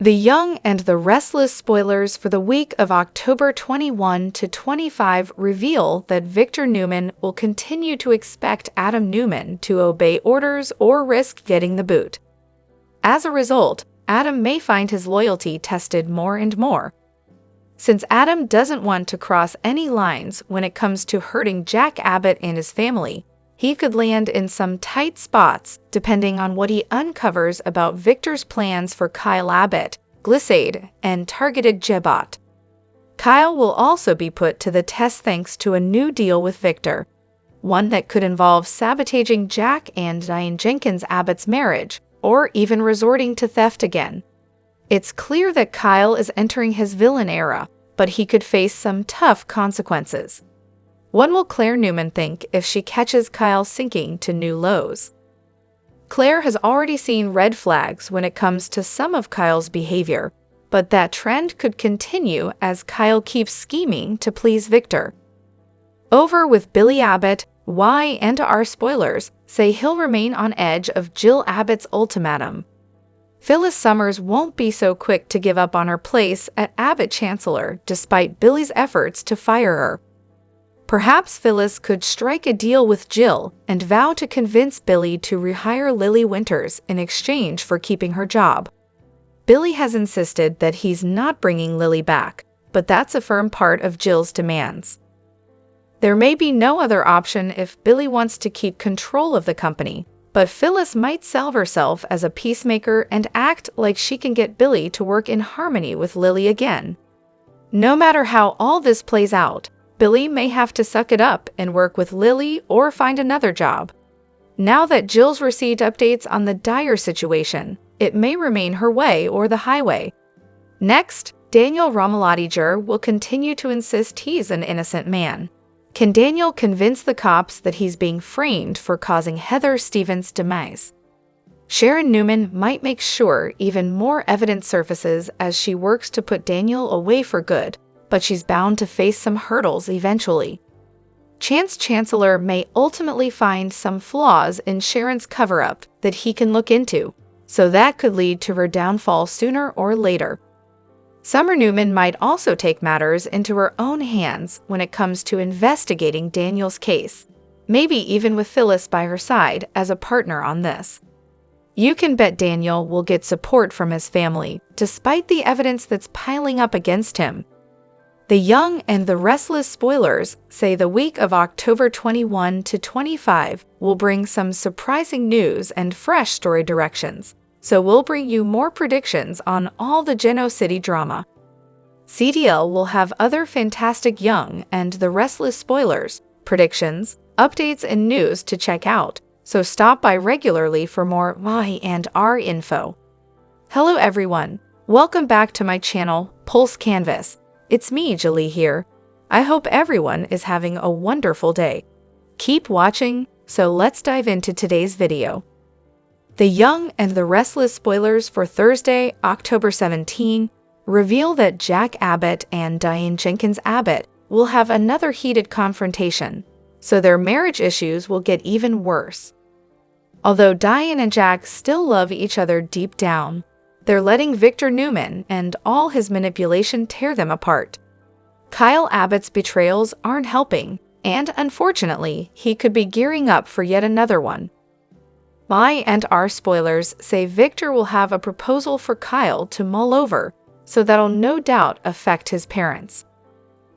The Young and the Restless spoilers for the week of October 21 to 25 reveal that Victor Newman will continue to expect Adam Newman to obey orders or risk getting the boot. As a result, Adam may find his loyalty tested more and more. Since Adam doesn't want to cross any lines when it comes to hurting Jack Abbott and his family, he could land in some tight spots depending on what he uncovers about Victor's plans for Kyle Abbott, Glissade, and targeted Jebot. Kyle will also be put to the test thanks to a new deal with Victor, one that could involve sabotaging Jack and Diane Jenkins Abbott's marriage, or even resorting to theft again. It's clear that Kyle is entering his villain era, but he could face some tough consequences. What will Claire Newman think if she catches Kyle sinking to new lows? Claire has already seen red flags when it comes to some of Kyle's behavior, but that trend could continue as Kyle keeps scheming to please Victor. Over with Billy Abbott, Y and R spoilers say he'll remain on edge of Jill Abbott's ultimatum. Phyllis Summers won't be so quick to give up on her place at Abbott Chancellor despite Billy's efforts to fire her. Perhaps Phyllis could strike a deal with Jill and vow to convince Billy to rehire Lily Winters in exchange for keeping her job. Billy has insisted that he's not bringing Lily back, but that's a firm part of Jill's demands. There may be no other option if Billy wants to keep control of the company, but Phyllis might sell herself as a peacemaker and act like she can get Billy to work in harmony with Lily again. No matter how all this plays out, Billy may have to suck it up and work with Lily or find another job. Now that Jill's received updates on the Dyer situation, it may remain her way or the highway. Next, Daniel Romoladiger will continue to insist he's an innocent man. Can Daniel convince the cops that he's being framed for causing Heather Stevens' demise? Sharon Newman might make sure even more evidence surfaces as she works to put Daniel away for good, but she's bound to face some hurdles eventually. Chance Chancellor may ultimately find some flaws in Sharon's cover-up that he can look into, so that could lead to her downfall sooner or later. Summer Newman might also take matters into her own hands when it comes to investigating Daniel's case, maybe even with Phyllis by her side as a partner on this. You can bet Daniel will get support from his family, despite the evidence that's piling up against him. The Young and the Restless spoilers say the week of October 21 to 25 will bring some surprising news and fresh story directions, so we'll bring you more predictions on all the Genoa City drama. CDL will have other fantastic Young and the Restless spoilers, predictions, updates, and news to check out, so stop by regularly for more Y and R info. Hello everyone, welcome back to my channel, Pulse Canvas. It's me, Julie here. I hope everyone is having a wonderful day. Keep watching, so let's dive into today's video. The Young and the Restless spoilers for Thursday, October 17, reveal that Jack Abbott and Diane Jenkins Abbott will have another heated confrontation, so their marriage issues will get even worse. Although Diane and Jack still love each other deep down, they're letting Victor Newman and all his manipulation tear them apart. Kyle Abbott's betrayals aren't helping, and unfortunately, he could be gearing up for yet another one. Y and R spoilers say Victor will have a proposal for Kyle to mull over, so that'll no doubt affect his parents.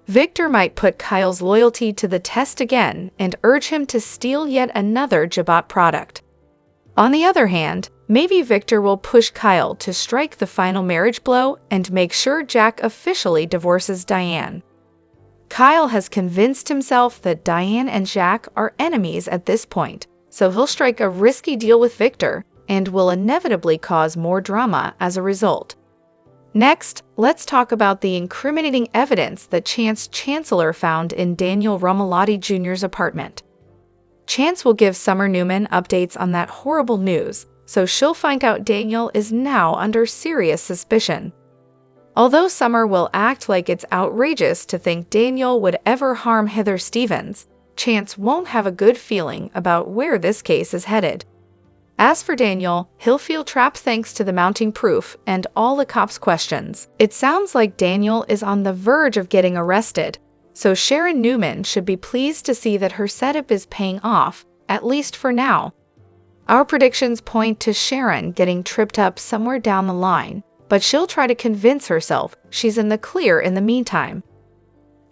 Victor might put Kyle's loyalty to the test again and urge him to steal yet another Jebot product. On the other hand, maybe Victor will push Kyle to strike the final marriage blow and make sure Jack officially divorces Diane. Kyle has convinced himself that Diane and Jack are enemies at this point, so he'll strike a risky deal with Victor and will inevitably cause more drama as a result. Next, let's talk about the incriminating evidence that Chance Chancellor found in Daniel Romoladi Jr.'s apartment. Chance will give Summer Newman updates on that horrible news, so she'll find out Daniel is now under serious suspicion. Although Summer will act like it's outrageous to think Daniel would ever harm Heather Stevens, Chance won't have a good feeling about where this case is headed. As for Daniel, he'll feel trapped thanks to the mounting proof and all the cops' questions. It sounds like Daniel is on the verge of getting arrested, so Sharon Newman should be pleased to see that her setup is paying off, at least for now. Our predictions point to Sharon getting tripped up somewhere down the line, but she'll try to convince herself she's in the clear in the meantime.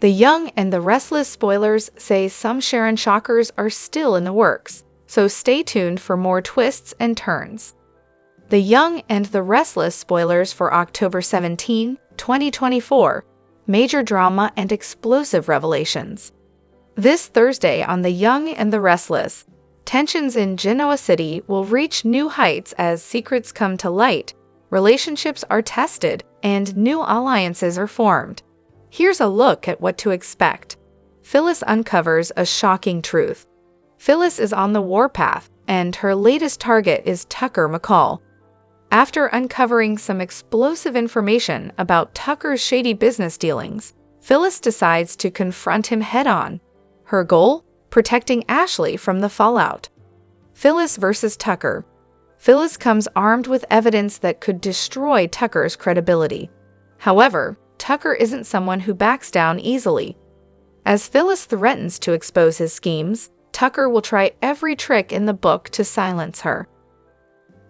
The Young and the Restless spoilers say some Sharon shockers are still in the works, so stay tuned for more twists and turns. The Young and the Restless spoilers for October 17, 2024, major drama and explosive revelations. This Thursday on The Young and the Restless, tensions in Genoa City will reach new heights as secrets come to light, relationships are tested, and new alliances are formed. Here's a look at what to expect. Phyllis uncovers a shocking truth. Phyllis is on the warpath, and her latest target is Tucker McCall. After uncovering some explosive information about Tucker's shady business dealings, Phyllis decides to confront him head-on. Her goal? Protecting Ashley from the fallout. Phyllis versus Tucker. Phyllis comes armed with evidence that could destroy Tucker's credibility. However, Tucker isn't someone who backs down easily. As Phyllis threatens to expose his schemes, Tucker will try every trick in the book to silence her.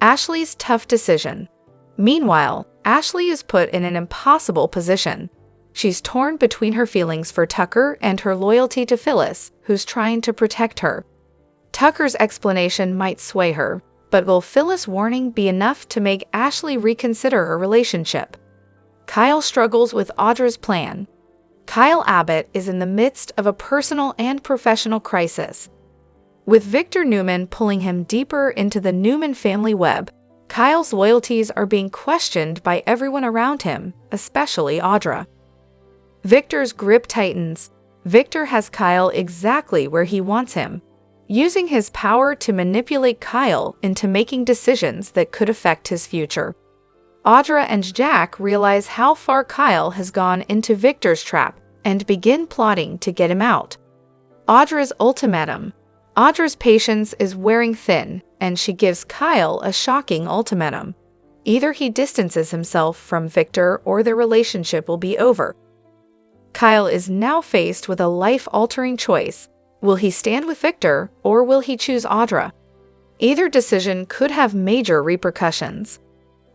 Ashley's tough decision. Meanwhile, Ashley is put in an impossible position. She's torn between her feelings for Tucker and her loyalty to Phyllis, who's trying to protect her. Tucker's explanation might sway her, but will Phyllis' warning be enough to make Ashley reconsider her relationship? Kyle struggles with Audra's plan. Kyle Abbott is in the midst of a personal and professional crisis. With Victor Newman pulling him deeper into the Newman family web, Kyle's loyalties are being questioned by everyone around him, especially Audra. Victor's grip tightens. Victor has Kyle exactly where he wants him, using his power to manipulate Kyle into making decisions that could affect his future. Audra and Jack realize how far Kyle has gone into Victor's trap and begin plotting to get him out. Audra's ultimatum. Audra's patience is wearing thin, and she gives Kyle a shocking ultimatum. Either he distances himself from Victor or their relationship will be over. Kyle is now faced with a life-altering choice. Will he stand with Victor, or will he choose Audra? Either decision could have major repercussions.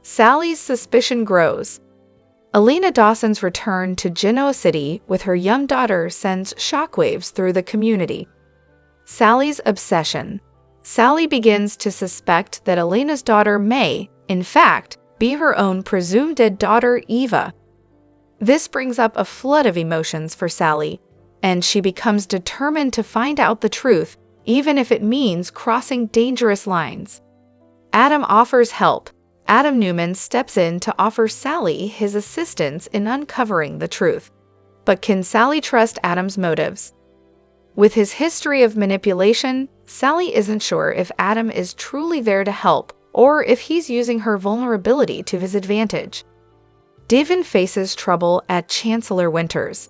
Sally's suspicion grows. Alina Dawson's return to Genoa City with her young daughter sends shockwaves through the community. Sally's obsession. Sally begins to suspect that Alina's daughter may, in fact, be her own presumed dead daughter, Eva. This brings up a flood of emotions for Sally, and she becomes determined to find out the truth, even if it means crossing dangerous lines. Adam offers help. Adam Newman steps in to offer Sally his assistance in uncovering the truth. But can Sally trust Adam's motives? With his history of manipulation, Sally isn't sure if Adam is truly there to help or if he's using her vulnerability to his advantage. Devon faces trouble at Chancellor Winters.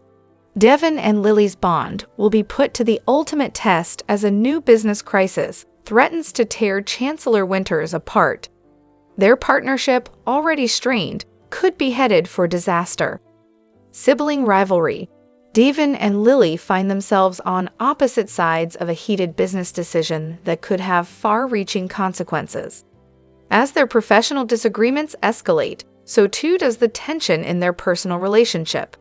Devon and Lily's bond will be put to the ultimate test as a new business crisis threatens to tear Chancellor Winters apart. Their partnership, already strained, could be headed for disaster. Sibling rivalry. Devon and Lily find themselves on opposite sides of a heated business decision that could have far-reaching consequences. As their professional disagreements escalate, so too does the tension in their personal relationship.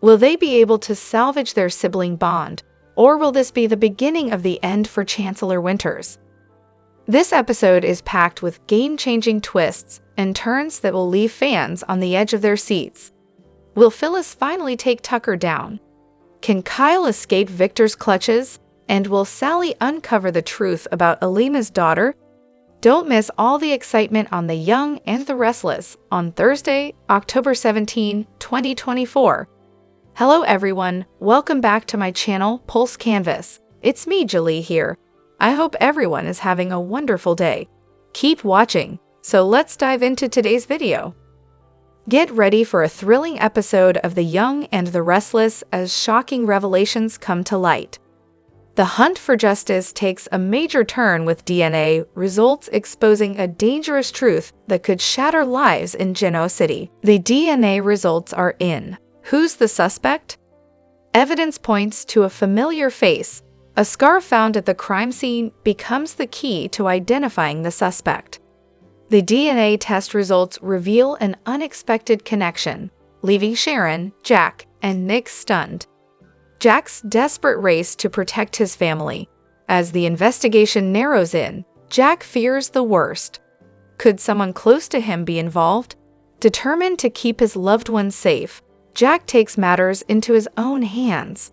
Will they be able to salvage their sibling bond, or will this be the beginning of the end for Chancellor Winters? This episode is packed with game-changing twists and turns that will leave fans on the edge of their seats. Will Phyllis finally take Tucker down? Can Kyle escape Victor's clutches? And will Sally uncover the truth about Alina's daughter? Don't miss all the excitement on The Young and the Restless on Thursday, October 17, 2024. Hello everyone, welcome back to my channel, Pulse Canvas. It's me, Julie, here. I hope everyone is having a wonderful day. Keep watching, so let's dive into today's video. Get ready for a thrilling episode of The Young and the Restless as shocking revelations come to light. The hunt for justice takes a major turn with DNA results exposing a dangerous truth that could shatter lives in Genoa City. The DNA results are in. Who's the suspect? Evidence points to a familiar face. A scar found at the crime scene becomes the key to identifying the suspect. The DNA test results reveal an unexpected connection, leaving Sharon, Jack, and Nick stunned. Jack's desperate race to protect his family. As the investigation narrows in, Jack fears the worst. Could someone close to him be involved? Determined to keep his loved ones safe, Jack takes matters into his own hands.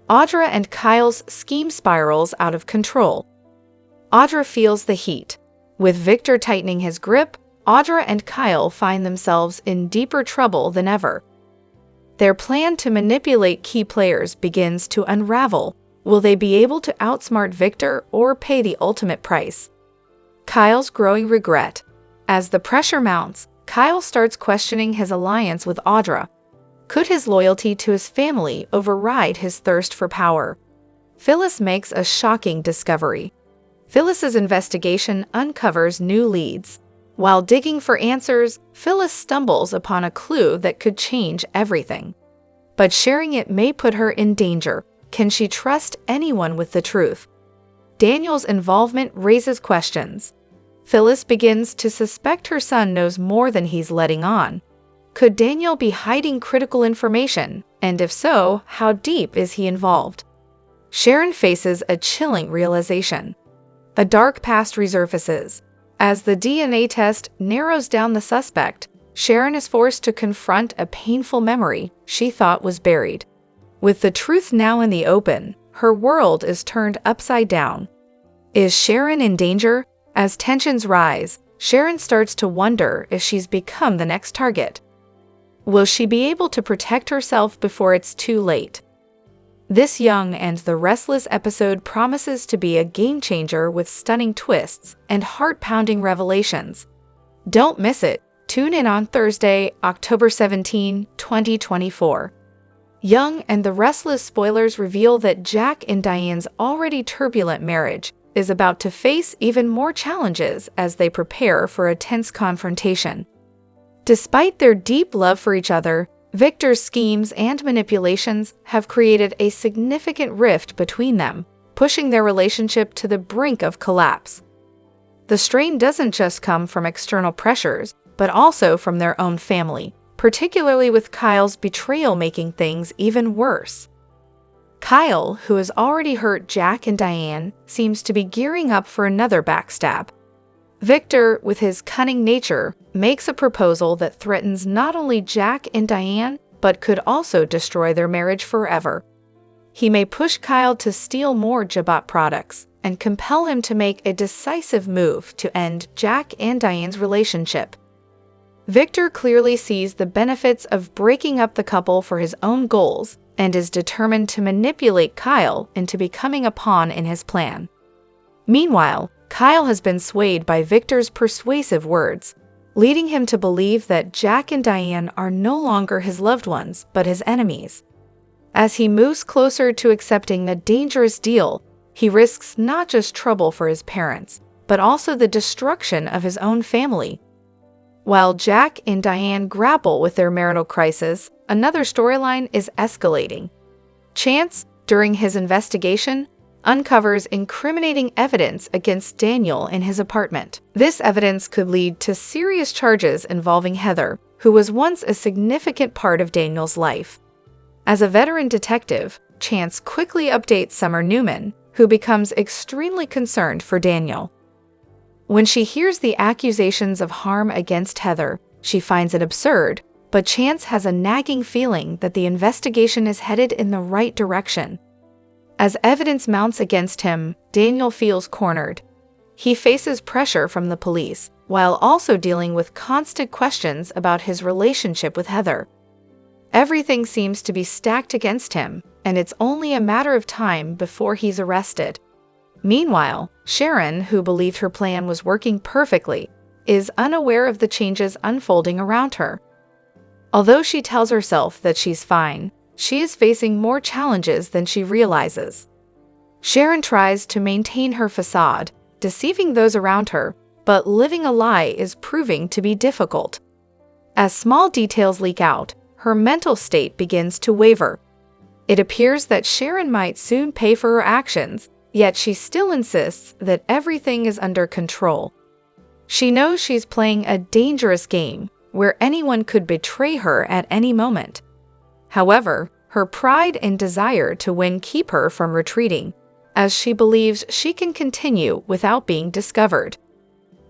Audra and Kyle's scheme spirals out of control. Audra feels the heat. With Victor tightening his grip, Audra and Kyle find themselves in deeper trouble than ever. Their plan to manipulate key players begins to unravel. Will they be able to outsmart Victor or pay the ultimate price? Kyle's growing regret. As the pressure mounts, Kyle starts questioning his alliance with Audra. Could his loyalty to his family override his thirst for power? Phyllis makes a shocking discovery. Phyllis's investigation uncovers new leads. While digging for answers, Phyllis stumbles upon a clue that could change everything. But sharing it may put her in danger. Can she trust anyone with the truth? Daniel's involvement raises questions. Phyllis begins to suspect her son knows more than he's letting on. Could Daniel be hiding critical information? And if so, how deep is he involved? Sharon faces a chilling realization. A dark past resurfaces. As the DNA test narrows down the suspect, Sharon is forced to confront a painful memory she thought was buried. With the truth now in the open, her world is turned upside down. Is Sharon in danger? As tensions rise, Sharon starts to wonder if she's become the next target. Will she be able to protect herself before it's too late? This Young and the Restless episode promises to be a game-changer with stunning twists and heart-pounding revelations. Don't miss it. Tune in on Thursday, October 17, 2024. Young and the Restless spoilers reveal that Jack and Diane's already turbulent marriage is about to face even more challenges as they prepare for a tense confrontation. Despite their deep love for each other, Victor's schemes and manipulations have created a significant rift between them, pushing their relationship to the brink of collapse. The strain doesn't just come from external pressures, but also from their own family, particularly with Kyle's betrayal making things even worse. Kyle, who has already hurt Jack and Diane, seems to be gearing up for another backstab. Victor, with his cunning nature, makes a proposal that threatens not only Jack and Diane, but could also destroy their marriage forever. He may push Kyle to steal more Jabot products and compel him to make a decisive move to end Jack and Diane's relationship. Victor clearly sees the benefits of breaking up the couple for his own goals and is determined to manipulate Kyle into becoming a pawn in his plan. Meanwhile, Kyle has been swayed by Victor's persuasive words, leading him to believe that Jack and Diane are no longer his loved ones, but his enemies. As he moves closer to accepting a dangerous deal, he risks not just trouble for his parents, but also the destruction of his own family. While Jack and Diane grapple with their marital crisis, another storyline is escalating. Chance, during his investigation, uncovers incriminating evidence against Daniel in his apartment. This evidence could lead to serious charges involving Heather, who was once a significant part of Daniel's life. As a veteran detective, Chance quickly updates Summer Newman, who becomes extremely concerned for Daniel. When she hears the accusations of harm against Heather, she finds it absurd, but Chance has a nagging feeling that the investigation is headed in the right direction. As evidence mounts against him, Daniel feels cornered. He faces pressure from the police, while also dealing with constant questions about his relationship with Heather. Everything seems to be stacked against him, and it's only a matter of time before he's arrested. Meanwhile, Sharon, who believed her plan was working perfectly, is unaware of the changes unfolding around her. Although she tells herself that she's fine, she is facing more challenges than she realizes. Sharon tries to maintain her facade, deceiving those around her, but living a lie is proving to be difficult. As small details leak out, her mental state begins to waver. It appears that Sharon might soon pay for her actions, yet she still insists that everything is under control. She knows she's playing a dangerous game, where anyone could betray her at any moment. However, her pride and desire to win keep her from retreating, as she believes she can continue without being discovered.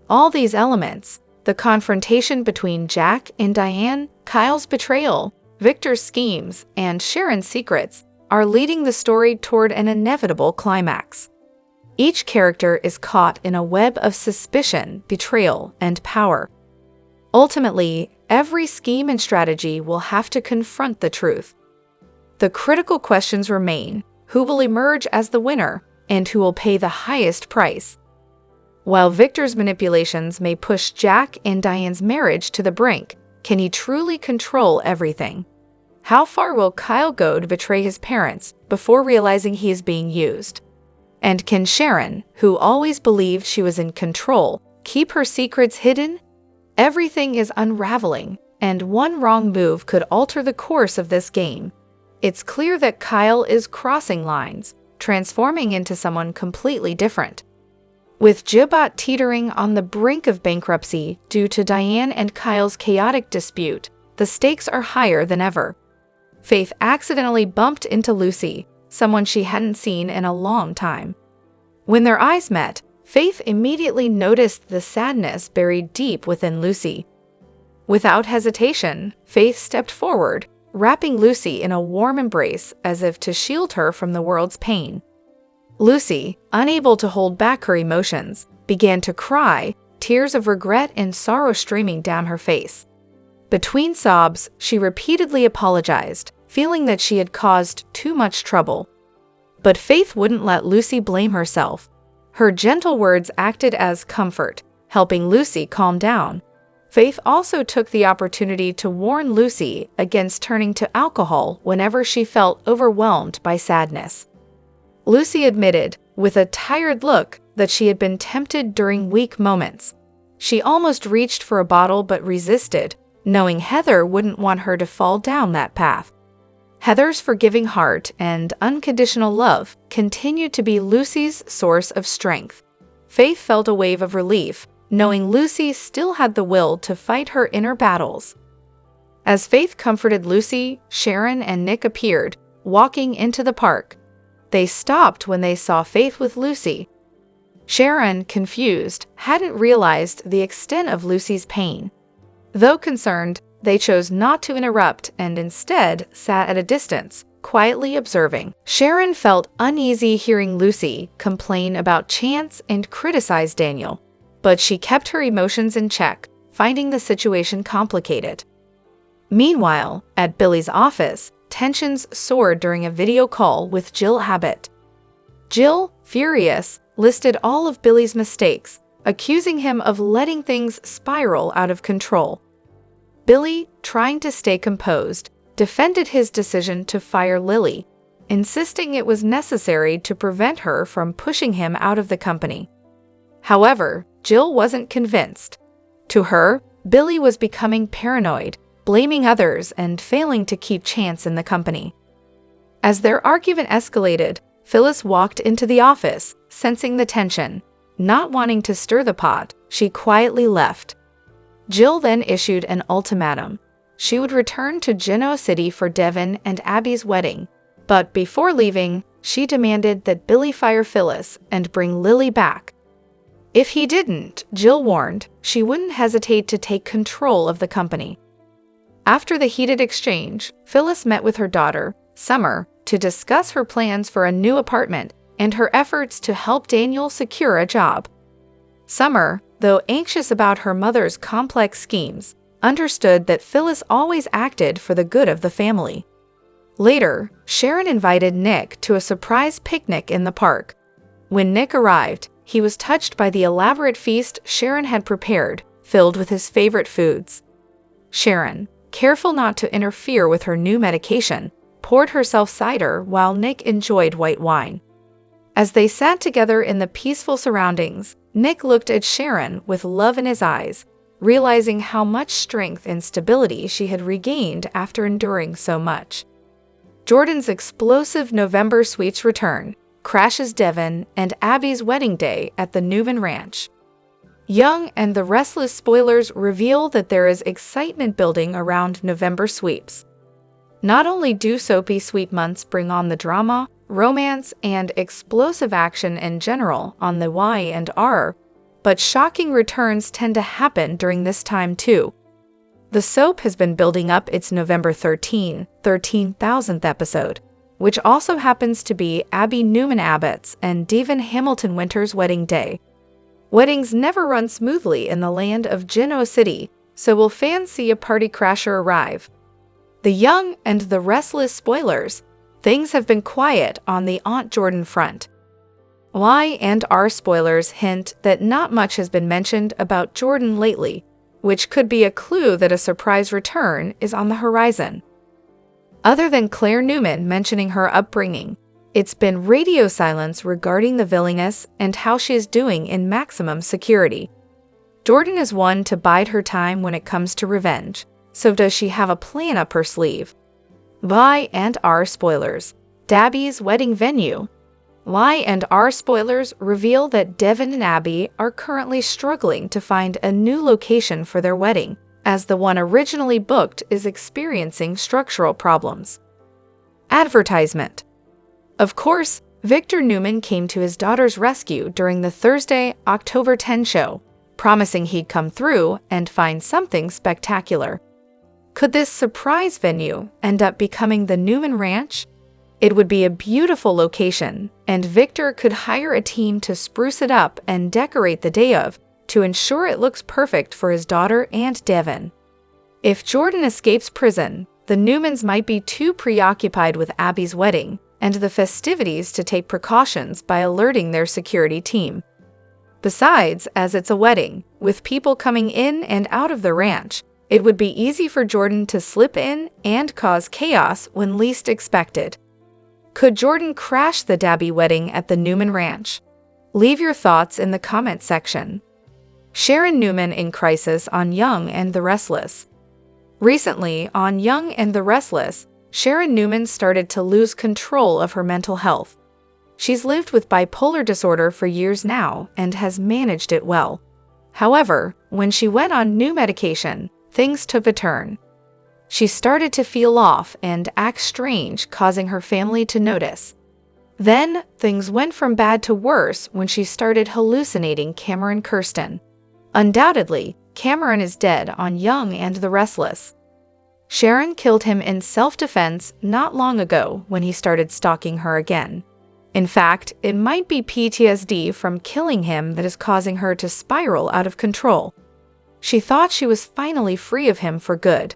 All these elements, the confrontation between Jack and Diane, Kyle's betrayal, Victor's schemes, and Sharon's secrets, are leading the story toward an inevitable climax. Each character is caught in a web of suspicion, betrayal, and power. Ultimately, every scheme and strategy will have to confront the truth. The critical questions remain: who will emerge as the winner, and who will pay the highest price? While Victor's manipulations may push Jack and Diane's marriage to the brink, can he truly control everything? How far will Kyle go to betray his parents before realizing he is being used? And can Sharon, who always believed she was in control, keep her secrets hidden? Everything is unraveling, and one wrong move could alter the course of this game. It's clear that Kyle is crossing lines, transforming into someone completely different. With Jibot teetering on the brink of bankruptcy due to Diane and Kyle's chaotic dispute, the stakes are higher than ever. Faith accidentally bumped into Lucy, someone she hadn't seen in a long time. When their eyes met, Faith immediately noticed the sadness buried deep within Lucy. Without hesitation, Faith stepped forward, wrapping Lucy in a warm embrace as if to shield her from the world's pain. Lucy, unable to hold back her emotions, began to cry, tears of regret and sorrow streaming down her face. Between sobs, she repeatedly apologized, feeling that she had caused too much trouble. But Faith wouldn't let Lucy blame herself. Her gentle words acted as comfort, helping Lucy calm down. Faith also took the opportunity to warn Lucy against turning to alcohol whenever she felt overwhelmed by sadness. Lucy admitted, with a tired look, that she had been tempted during weak moments. She almost reached for a bottle but resisted, knowing Heather wouldn't want her to fall down that path. Heather's forgiving heart and unconditional love continued to be Lucy's source of strength. Faith felt a wave of relief, knowing Lucy still had the will to fight her inner battles. As Faith comforted Lucy, Sharon and Nick appeared, walking into the park. They stopped when they saw Faith with Lucy. Sharon, confused, hadn't realized the extent of Lucy's pain. Though concerned, they chose not to interrupt and instead sat at a distance, quietly observing. Sharon felt uneasy hearing Lucy complain about Chance and criticize Daniel, but she kept her emotions in check, finding the situation complicated. Meanwhile, at Billy's office, tensions soared during a video call with Jill Abbott. Jill, furious, listed all of Billy's mistakes, accusing him of letting things spiral out of control. Billy, trying to stay composed, defended his decision to fire Lily, insisting it was necessary to prevent her from pushing him out of the company. However, Jill wasn't convinced. To her, Billy was becoming paranoid, blaming others and failing to keep Chance in the company. As their argument escalated, Phyllis walked into the office, sensing the tension. Not wanting to stir the pot, she quietly left. Jill then issued an ultimatum. She would return to Genoa City for Devin and Abby's wedding, but before leaving, she demanded that Billy fire Phyllis and bring Lily back. If he didn't, Jill warned, she wouldn't hesitate to take control of the company. After the heated exchange, Phyllis met with her daughter, Summer, to discuss her plans for a new apartment and her efforts to help Daniel secure a job. Summer, though anxious about her mother's complex schemes, understood that Phyllis always acted for the good of the family. Later, Sharon invited Nick to a surprise picnic in the park. When Nick arrived, he was touched by the elaborate feast Sharon had prepared, filled with his favorite foods. Sharon, careful not to interfere with her new medication, poured herself cider while Nick enjoyed white wine. As they sat together in the peaceful surroundings, Nick looked at Sharon with love in his eyes, realizing how much strength and stability she had regained after enduring so much. Jordan's explosive November sweets return, crashes Devin and Abby's wedding day at the Newman Ranch. Young and the Restless spoilers reveal that there is excitement building around November sweeps. Not only do soapy sweep months bring on the drama, romance, and explosive action in general on the Y&R, but shocking returns tend to happen during this time too. The soap has been building up its November 13,000th episode, which also happens to be Abby Newman Abbott's and Devin Hamilton Winter's wedding day. Weddings never run smoothly in the land of Genoa City, so will fans see a party crasher arrive? The Young and the Restless spoilers. Things have been quiet on the Aunt Jordan front. Y&R spoilers hint that not much has been mentioned about Jordan lately, which could be a clue that a surprise return is on the horizon. Other than Claire Newman mentioning her upbringing, it's been radio silence regarding the villainess and how she is doing in maximum security. Jordan is one to bide her time when it comes to revenge, so does she have a plan up her sleeve? Y&R spoilers. Dabby's wedding venue. Y&R spoilers reveal that Devin and Abby are currently struggling to find a new location for their wedding, as the one originally booked is experiencing structural problems. Advertisement. Of course, Victor Newman came to his daughter's rescue during the Thursday, October 10 show, promising he'd come through and find something spectacular. Could this surprise venue end up becoming the Newman Ranch? It would be a beautiful location, and Victor could hire a team to spruce it up and decorate the day of to ensure it looks perfect for his daughter and Devin. If Jordan escapes prison, the Newmans might be too preoccupied with Abby's wedding and the festivities to take precautions by alerting their security team. Besides, as it's a wedding, with people coming in and out of the ranch, it would be easy for Jordan to slip in and cause chaos when least expected. Could Jordan crash the Dabby wedding at the Newman Ranch? Leave your thoughts in the comment section. Sharon Newman in crisis on Young and the Restless. Recently, on Young and the Restless, Sharon Newman started to lose control of her mental health. She's lived with bipolar disorder for years now and has managed it well. However, when she went on new medication, things took a turn. She started to feel off and act strange, causing her family to notice. Then, things went from bad to worse when she started hallucinating Cameron Kirsten. Undoubtedly, Cameron is dead on Young and the Restless. Sharon killed him in self-defense not long ago when he started stalking her again. In fact, it might be PTSD from killing him that is causing her to spiral out of control. She thought she was finally free of him for good.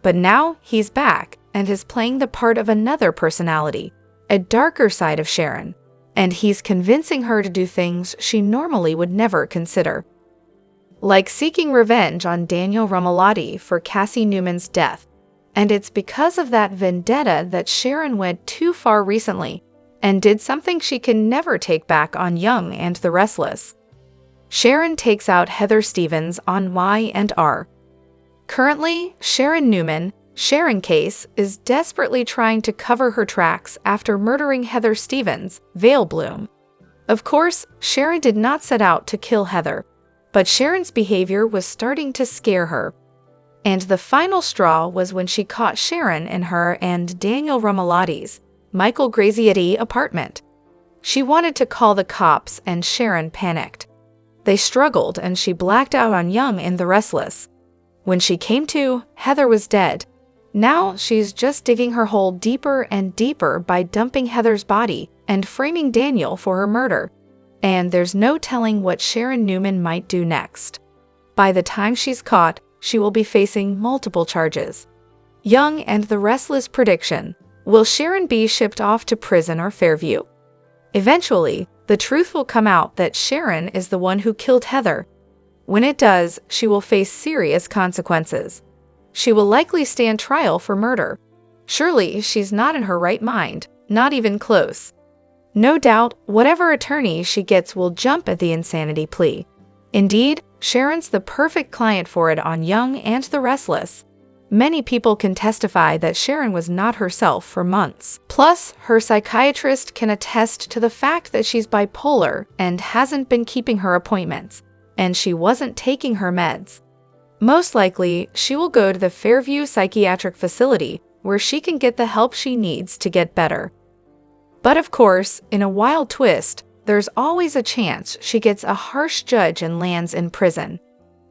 But now he's back and is playing the part of another personality, a darker side of Sharon, and he's convincing her to do things she normally would never consider. Like seeking revenge on Daniel Romalotti for Cassie Newman's death. And it's because of that vendetta that Sharon went too far recently and did something she can never take back on Young and the Restless. Sharon takes out Heather Stevens on Y&R. Currently, Sharon Newman, Sharon Case, is desperately trying to cover her tracks after murdering Heather Stevens, Vale Bloom. Of course, Sharon did not set out to kill Heather, but Sharon's behavior was starting to scare her. And the final straw was when she caught Sharon in her and Daniel Romalotti's, Michael Grazietti apartment. She wanted to call the cops and Sharon panicked. They struggled and she blacked out on Young and the Restless. When she came to, Heather was dead. Now she's just digging her hole deeper and deeper by dumping Heather's body and framing Daniel for her murder. And there's no telling what Sharon Newman might do next. By the time she's caught, she will be facing multiple charges. Young and the Restless prediction. Will Sharon be shipped off to prison or Fairview? Eventually, the truth will come out that Sharon is the one who killed Heather. When it does, she will face serious consequences. She will likely stand trial for murder. Surely, she's not in her right mind, not even close. No doubt, whatever attorney she gets will jump at the insanity plea. Indeed, Sharon's the perfect client for it on Young and the Restless. Many people can testify that Sharon was not herself for months. Plus, her psychiatrist can attest to the fact that she's bipolar and hasn't been keeping her appointments, and she wasn't taking her meds. Most likely, she will go to the Fairview Psychiatric Facility, where she can get the help she needs to get better. But of course, in a wild twist, there's always a chance she gets a harsh judge and lands in prison.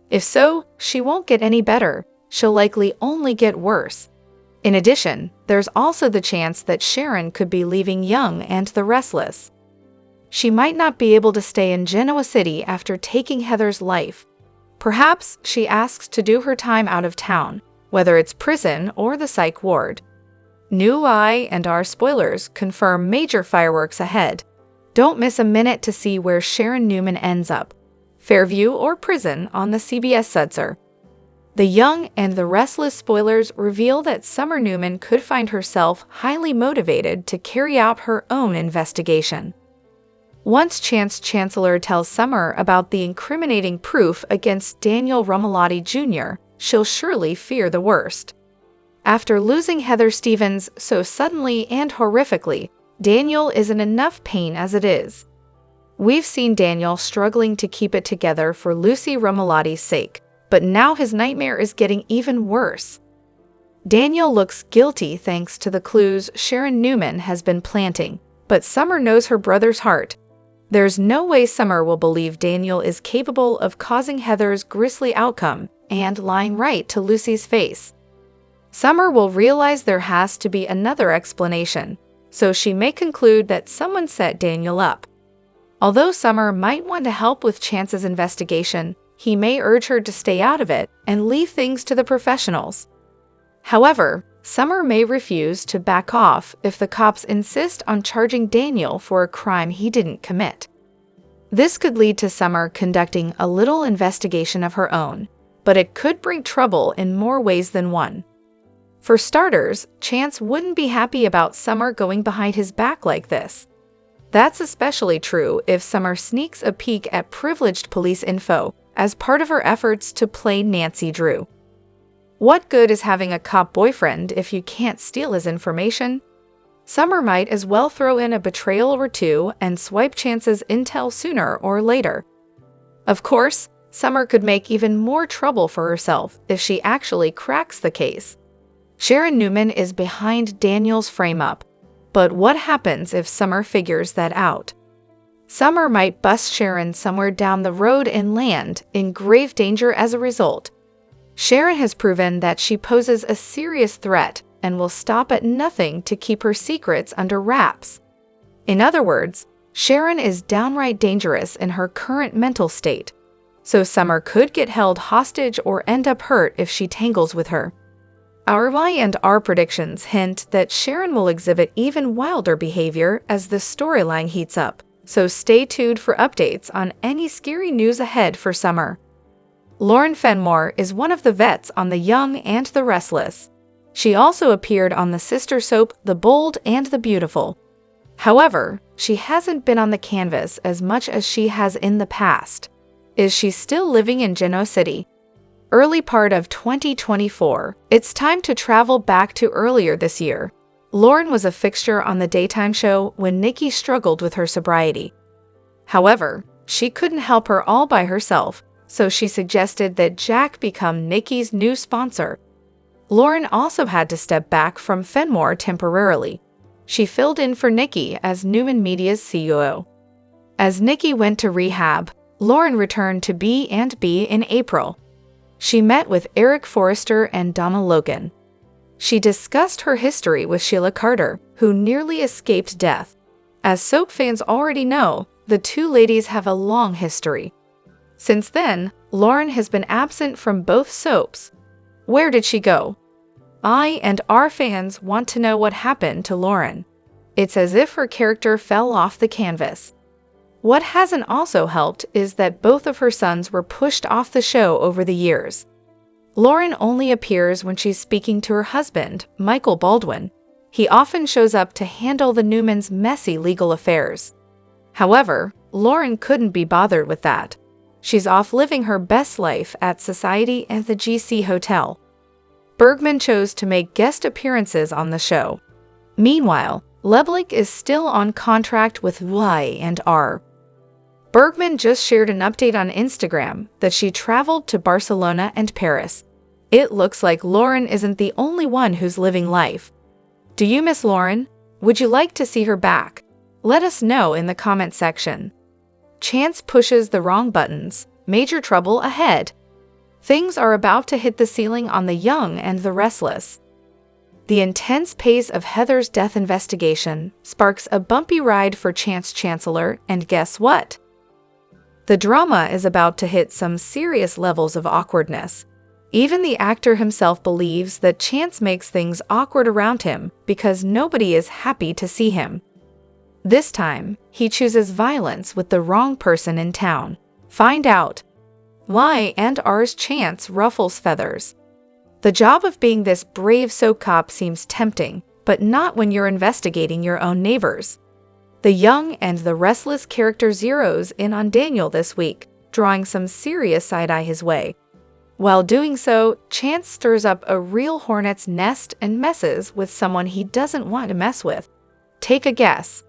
If so, she won't get any better. She'll likely only get worse. In addition, there's also the chance that Sharon could be leaving Young and the Restless. She might not be able to stay in Genoa City after taking Heather's life. Perhaps she asks to do her time out of town, whether it's prison or the psych ward. New I and R spoilers confirm major fireworks ahead. Don't miss a minute to see where Sharon Newman ends up, Fairview or prison on the CBS Sudser. The Young and the Restless spoilers reveal that Summer Newman could find herself highly motivated to carry out her own investigation. Once Chance Chancellor tells Summer about the incriminating proof against Daniel Rumalotti Jr., she'll surely fear the worst. After losing Heather Stevens so suddenly and horrifically, Daniel is in enough pain as it is. We've seen Daniel struggling to keep it together for Lucy Rumalotti's sake, but now his nightmare is getting even worse. Daniel looks guilty thanks to the clues Sharon Newman has been planting, but Summer knows her brother's heart. There's no way Summer will believe Daniel is capable of causing Heather's grisly outcome and lying right to Lucy's face. Summer will realize there has to be another explanation, so she may conclude that someone set Daniel up. Although Summer might want to help with Chance's investigation, he may urge her to stay out of it and leave things to the professionals. However, Summer may refuse to back off if the cops insist on charging Daniel for a crime he didn't commit. This could lead to Summer conducting a little investigation of her own, but it could bring trouble in more ways than one. For starters, Chance wouldn't be happy about Summer going behind his back like this. That's especially true if Summer sneaks a peek at privileged police info as part of her efforts to play Nancy Drew. What good is having a cop boyfriend if you can't steal his information? Summer might as well throw in a betrayal or two and swipe Chance's intel sooner or later. Of course, Summer could make even more trouble for herself if she actually cracks the case. Sharon Newman is behind Daniel's frame-up, but what happens if Summer figures that out? Summer might bust Sharon somewhere down the road and land in grave danger as a result. Sharon has proven that she poses a serious threat and will stop at nothing to keep her secrets under wraps. In other words, Sharon is downright dangerous in her current mental state, so Summer could get held hostage or end up hurt if she tangles with her. Our Y and R predictions hint that Sharon will exhibit even wilder behavior as the storyline heats up, so stay tuned for updates on any scary news ahead for Summer. Lauren Fenmore is one of the vets on The Young and the Restless. She also appeared on the sister soap The Bold and the Beautiful. However, she hasn't been on the canvas as much as she has in the past. Is she still living in Genoa City? Early part of 2024, it's time to travel back to earlier this year. Lauren was a fixture on the daytime show when Nikki struggled with her sobriety. However, she couldn't help her all by herself, so she suggested that Jack become Nikki's new sponsor. Lauren also had to step back from Fenmore temporarily. She filled in for Nikki as Newman Media's CEO. As Nikki went to rehab, Lauren returned to B&B in April. She met with Eric Forrester and Donna Logan. She discussed her history with Sheila Carter, who nearly escaped death. As soap fans already know, the two ladies have a long history. Since then, Lauren has been absent from both soaps. Where did she go? I and our fans want to know what happened to Lauren. It's as if her character fell off the canvas. What hasn't also helped is that both of her sons were pushed off the show over the years. Lauren only appears when she's speaking to her husband, Michael Baldwin. He often shows up to handle the Newmans' messy legal affairs. However, Lauren couldn't be bothered with that. She's off living her best life at Society and the GC Hotel. Bergman chose to make guest appearances on the show. Meanwhile, Leblich is still on contract with Y&R. Bergman just shared an update on Instagram that she traveled to Barcelona and Paris. It looks like Lauren isn't the only one who's living life. Do you miss Lauren? Would you like to see her back? Let us know in the comment section. Chance pushes the wrong buttons. Major trouble ahead. Things are about to hit the ceiling on The Young and the Restless. The intense pace of Heather's death investigation sparks a bumpy ride for Chance Chancellor, and guess what? The drama is about to hit some serious levels of awkwardness. Even the actor himself believes that Chance makes things awkward around him because nobody is happy to see him. This time, he chooses violence with the wrong person in town. Find out. Y&R's Chance ruffles feathers. The job of being this brave soap cop seems tempting, but not when you're investigating your own neighbors. The Young and the Restless character zeroes in on Daniel this week, drawing some serious side-eye his way. While doing so, Chance stirs up a real hornet's nest and messes with someone he doesn't want to mess with. Take a guess.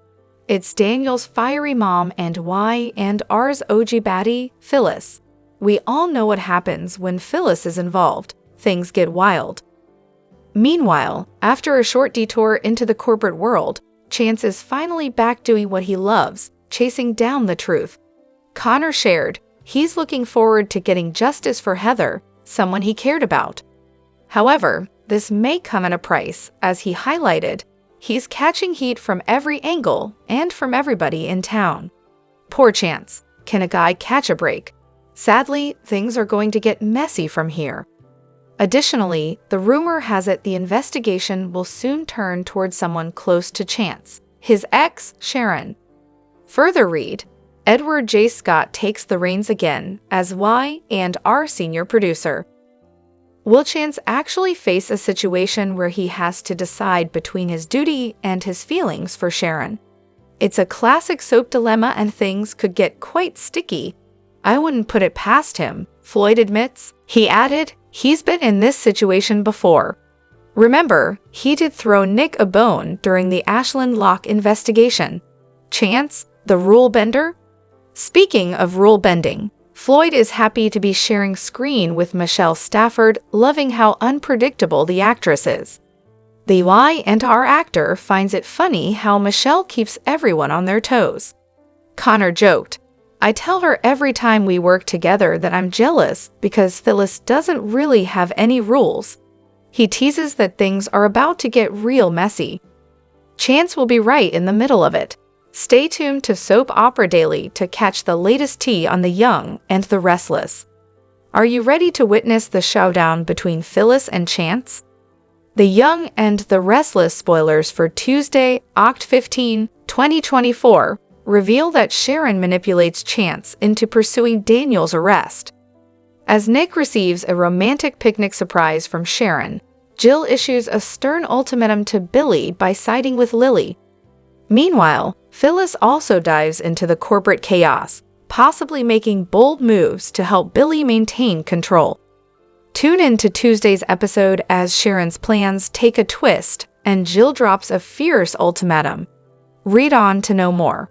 It's Daniel's fiery mom and Y&R's OG baddie, Phyllis. We all know what happens when Phyllis is involved. Things get wild. Meanwhile, after a short detour into the corporate world, Chance is finally back doing what he loves, chasing down the truth. Connor shared, he's looking forward to getting justice for Heather, someone he cared about. However, this may come at a price, as he highlighted, he's catching heat from every angle and from everybody in town. Poor Chance. Can a guy catch a break? Sadly, things are going to get messy from here. Additionally, the rumor has it the investigation will soon turn towards someone close to Chance, his ex, Sharon. Further read, Edward J. Scott takes the reins again as Y&R senior producer. Will Chance actually face a situation where he has to decide between his duty and his feelings for Sharon? It's a classic soap dilemma and things could get quite sticky. I wouldn't put it past him, Floyd admits. He added, he's been in this situation before. Remember, he did throw Nick a bone during the Ashland Locke investigation. Chance, the rule bender? Speaking of rule bending, Floyd is happy to be sharing screen with Michelle Stafford, loving how unpredictable the actress is. The Y&R actor finds it funny how Michelle keeps everyone on their toes. Connor joked, I tell her every time we work together that I'm jealous because Phyllis doesn't really have any rules. He teases that things are about to get real messy. Chance will be right in the middle of it. Stay tuned to Soap Opera Daily to catch the latest tea on The Young and the Restless. Are you ready to witness the showdown between Phyllis and Chance? The Young and the Restless spoilers for Tuesday, Oct. 15, 2024, reveal that Sharon manipulates Chance into pursuing Daniel's arrest. As Nick receives a romantic picnic surprise from Sharon, Jill issues a stern ultimatum to Billy by siding with Lily. Meanwhile, Phyllis also dives into the corporate chaos, possibly making bold moves to help Billy maintain control. Tune in to Tuesday's episode as Sharon's plans take a twist and Jill drops a fierce ultimatum. Read on to know more.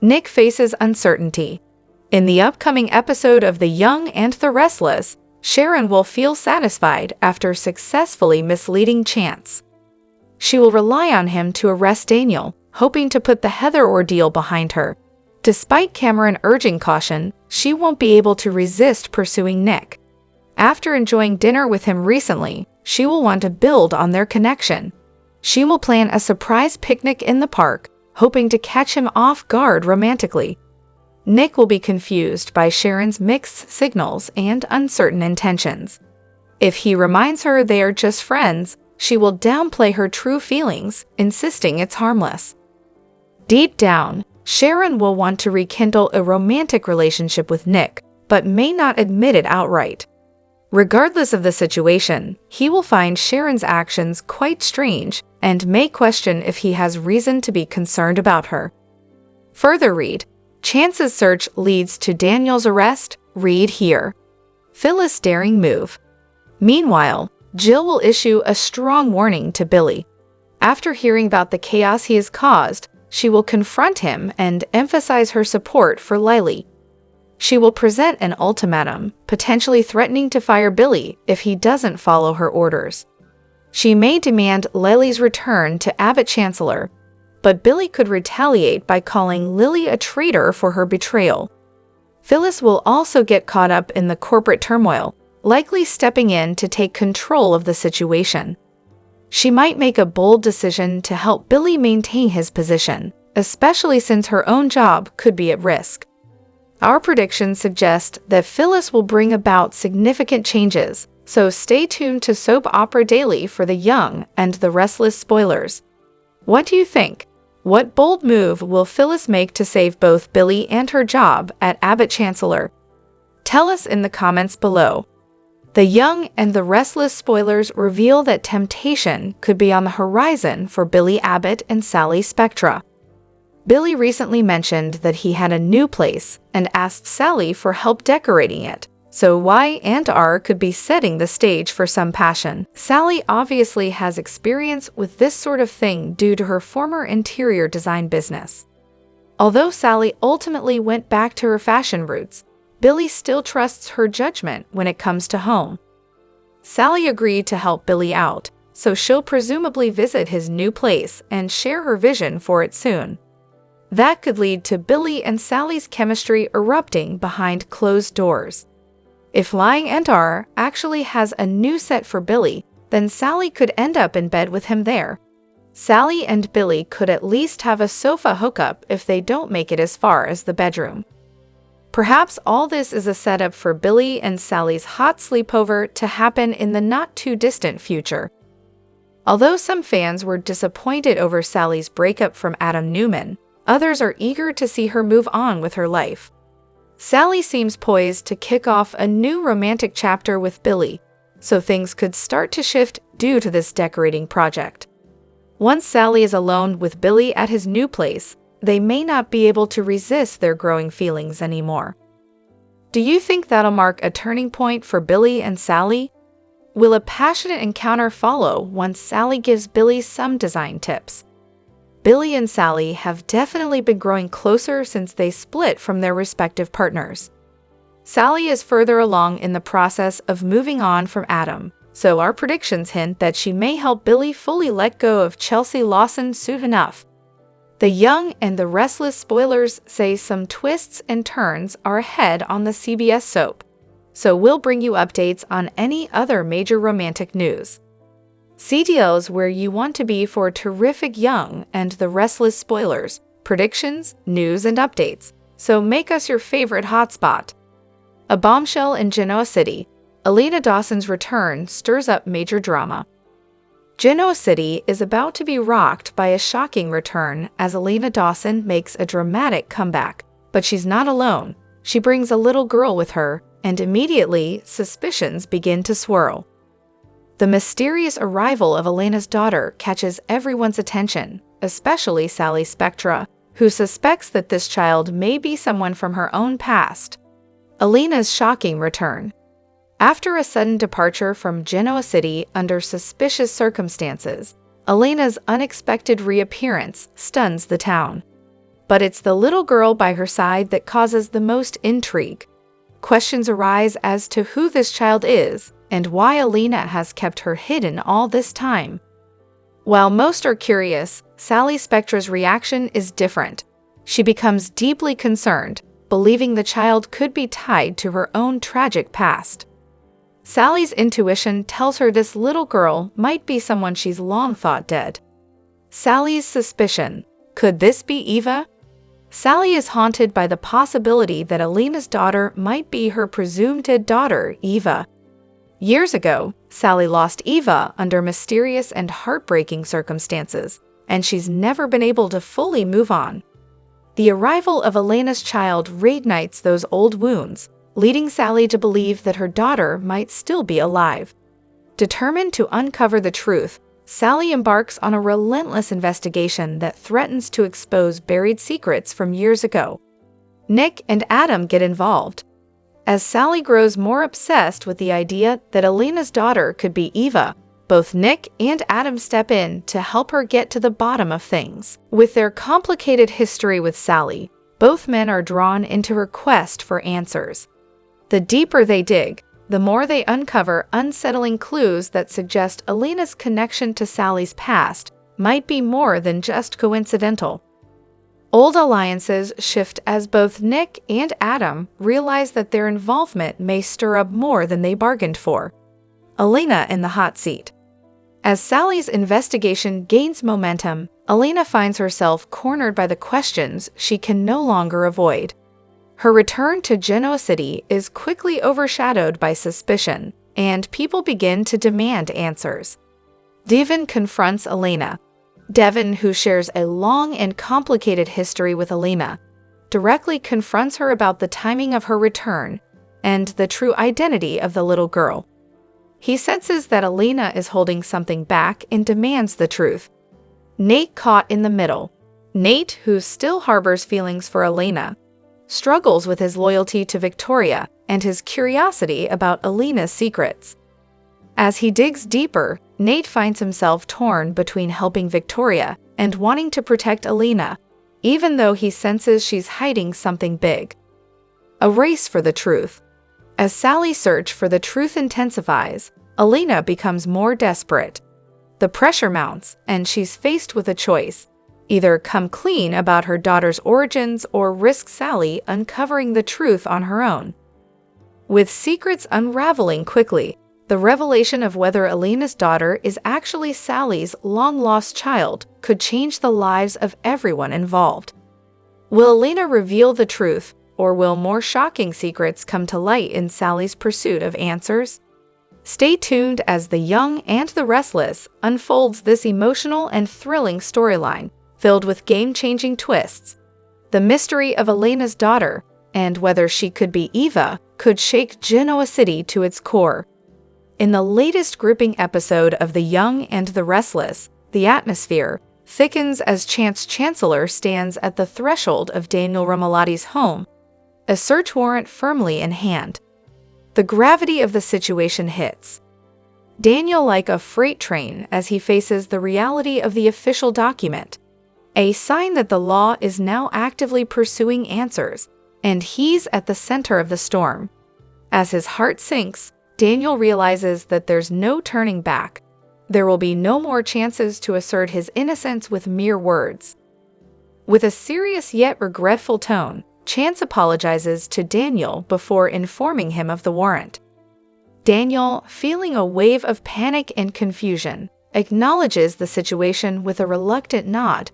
Nick faces uncertainty. In the upcoming episode of The Young and the Restless, Sharon will feel satisfied after successfully misleading Chance. She will rely on him to arrest Daniel, hoping to put the Heather ordeal behind her. Despite Cameron urging caution, she won't be able to resist pursuing Nick. After enjoying dinner with him recently, she will want to build on their connection. She will plan a surprise picnic in the park, hoping to catch him off guard romantically. Nick will be confused by Sharon's mixed signals and uncertain intentions. If he reminds her they are just friends, she will downplay her true feelings, insisting it's harmless. Deep down, Sharon will want to rekindle a romantic relationship with Nick, but may not admit it outright. Regardless of the situation, he will find Sharon's actions quite strange and may question if he has reason to be concerned about her. Further read, Chance's search leads to Daniel's arrest, read here. Phyllis' daring move. Meanwhile, Jill will issue a strong warning to Billy. After hearing about the chaos he has caused, she will confront him and emphasize her support for Lily. She will present an ultimatum, potentially threatening to fire Billy if he doesn't follow her orders. She may demand Lily's return to Abbot Chancellor, but Billy could retaliate by calling Lily a traitor for her betrayal. Phyllis will also get caught up in the corporate turmoil, likely stepping in to take control of the situation. She might make a bold decision to help Billy maintain his position, especially since her own job could be at risk. Our predictions suggest that Phyllis will bring about significant changes, so stay tuned to Soap Opera Daily for the young and the restless spoilers. What do you think? What bold move will Phyllis make to save both Billy and her job at Abbot Chancellor? Tell us in the comments below. The young and the restless spoilers reveal that temptation could be on the horizon for Billy Abbott and Sally Spectra. Billy recently mentioned that he had a new place and asked Sally for help decorating it, so Y and R could be setting the stage for some passion. Sally obviously has experience with this sort of thing due to her former interior design business. Although Sally ultimately went back to her fashion roots, Billy still trusts her judgment when it comes to home. Sally agreed to help Billy out, so she'll presumably visit his new place and share her vision for it soon. That could lead to Billy and Sally's chemistry erupting behind closed doors. If Lying and R actually has a new set for Billy, then Sally could end up in bed with him there. Sally and Billy could at least have a sofa hookup if they don't make it as far as the bedroom. Perhaps all this is a setup for Billy and Sally's hot sleepover to happen in the not-too-distant future. Although some fans were disappointed over Sally's breakup from Adam Newman, others are eager to see her move on with her life. Sally seems poised to kick off a new romantic chapter with Billy, so things could start to shift due to this decorating project. Once Sally is alone with Billy at his new place, they may not be able to resist their growing feelings anymore. Do you think that'll mark a turning point for Billy and Sally? Will a passionate encounter follow once Sally gives Billy some design tips? Billy and Sally have definitely been growing closer since they split from their respective partners. Sally is further along in the process of moving on from Adam, so our predictions hint that she may help Billy fully let go of Chelsea Lawson soon enough. The young and the restless spoilers say some twists and turns are ahead on the CBS soap, so we'll bring you updates on any other major romantic news. CDL's where you want to be for terrific young and the restless spoilers, predictions, news, and updates, so make us your favorite hotspot. A bombshell in Genoa City, Elena Dawson's return stirs up major drama. Genoa City is about to be rocked by a shocking return as Elena Dawson makes a dramatic comeback. But she's not alone. She brings a little girl with her, and immediately suspicions begin to swirl. The mysterious arrival of Elena's daughter catches everyone's attention, especially Sally Spectra, who suspects that this child may be someone from her own past. Elena's shocking return. After a sudden departure from Genoa City under suspicious circumstances, Elena's unexpected reappearance stuns the town. But it's the little girl by her side that causes the most intrigue. Questions arise as to who this child is and why Elena has kept her hidden all this time. While most are curious, Sally Spectra's reaction is different. She becomes deeply concerned, believing the child could be tied to her own tragic past. Sally's intuition tells her this little girl might be someone she's long thought dead. Sally's suspicion. Could this be Eva? Sally is haunted by the possibility that Elena's daughter might be her presumed dead daughter, Eva. Years ago, Sally lost Eva under mysterious and heartbreaking circumstances, and she's never been able to fully move on. The arrival of Elena's child reignites those old wounds, leading Sally to believe that her daughter might still be alive. Determined to uncover the truth, Sally embarks on a relentless investigation that threatens to expose buried secrets from years ago. Nick and Adam get involved. As Sally grows more obsessed with the idea that Alina's daughter could be Eva, both Nick and Adam step in to help her get to the bottom of things. With their complicated history with Sally, both men are drawn into her quest for answers. The deeper they dig, the more they uncover unsettling clues that suggest Alina's connection to Sally's past might be more than just coincidental. Old alliances shift as both Nick and Adam realize that their involvement may stir up more than they bargained for. Alina in the hot seat. As Sally's investigation gains momentum, Alina finds herself cornered by the questions she can no longer avoid. Her return to Genoa City is quickly overshadowed by suspicion, and people begin to demand answers. Devon confronts Alina. Devon, who shares a long and complicated history with Alina, directly confronts her about the timing of her return and the true identity of the little girl. He senses that Alina is holding something back and demands the truth. Nate caught in the middle. Nate, who still harbors feelings for Alina, struggles with his loyalty to Victoria and his curiosity about Alina's secrets. As he digs deeper, Nate finds himself torn between helping Victoria and wanting to protect Alina, even though he senses she's hiding something big. A race for the truth. As Sally's search for the truth intensifies, Alina becomes more desperate. The pressure mounts, and she's faced with a choice: either come clean about her daughter's origins or risk Sally uncovering the truth on her own. With secrets unraveling quickly, the revelation of whether Alina's daughter is actually Sally's long-lost child could change the lives of everyone involved. Will Alina reveal the truth, or will more shocking secrets come to light in Sally's pursuit of answers? Stay tuned as The Young and the Restless unfolds this emotional and thrilling storyline, filled with game-changing twists. The mystery of Alina's daughter, and whether she could be Eva, could shake Genoa City to its core. In the latest gripping episode of The Young and the Restless, the atmosphere thickens as Chance Chancellor stands at the threshold of Daniel Romolati's home, a search warrant firmly in hand. The gravity of the situation hits Daniel like a freight train as he faces the reality of the official document, a sign that the law is now actively pursuing answers, and he's at the center of the storm. As his heart sinks, Daniel realizes that there's no turning back. There will be no more chances to assert his innocence with mere words. With a serious yet regretful tone, Chance apologizes to Daniel before informing him of the warrant. Daniel, feeling a wave of panic and confusion, acknowledges the situation with a reluctant nod.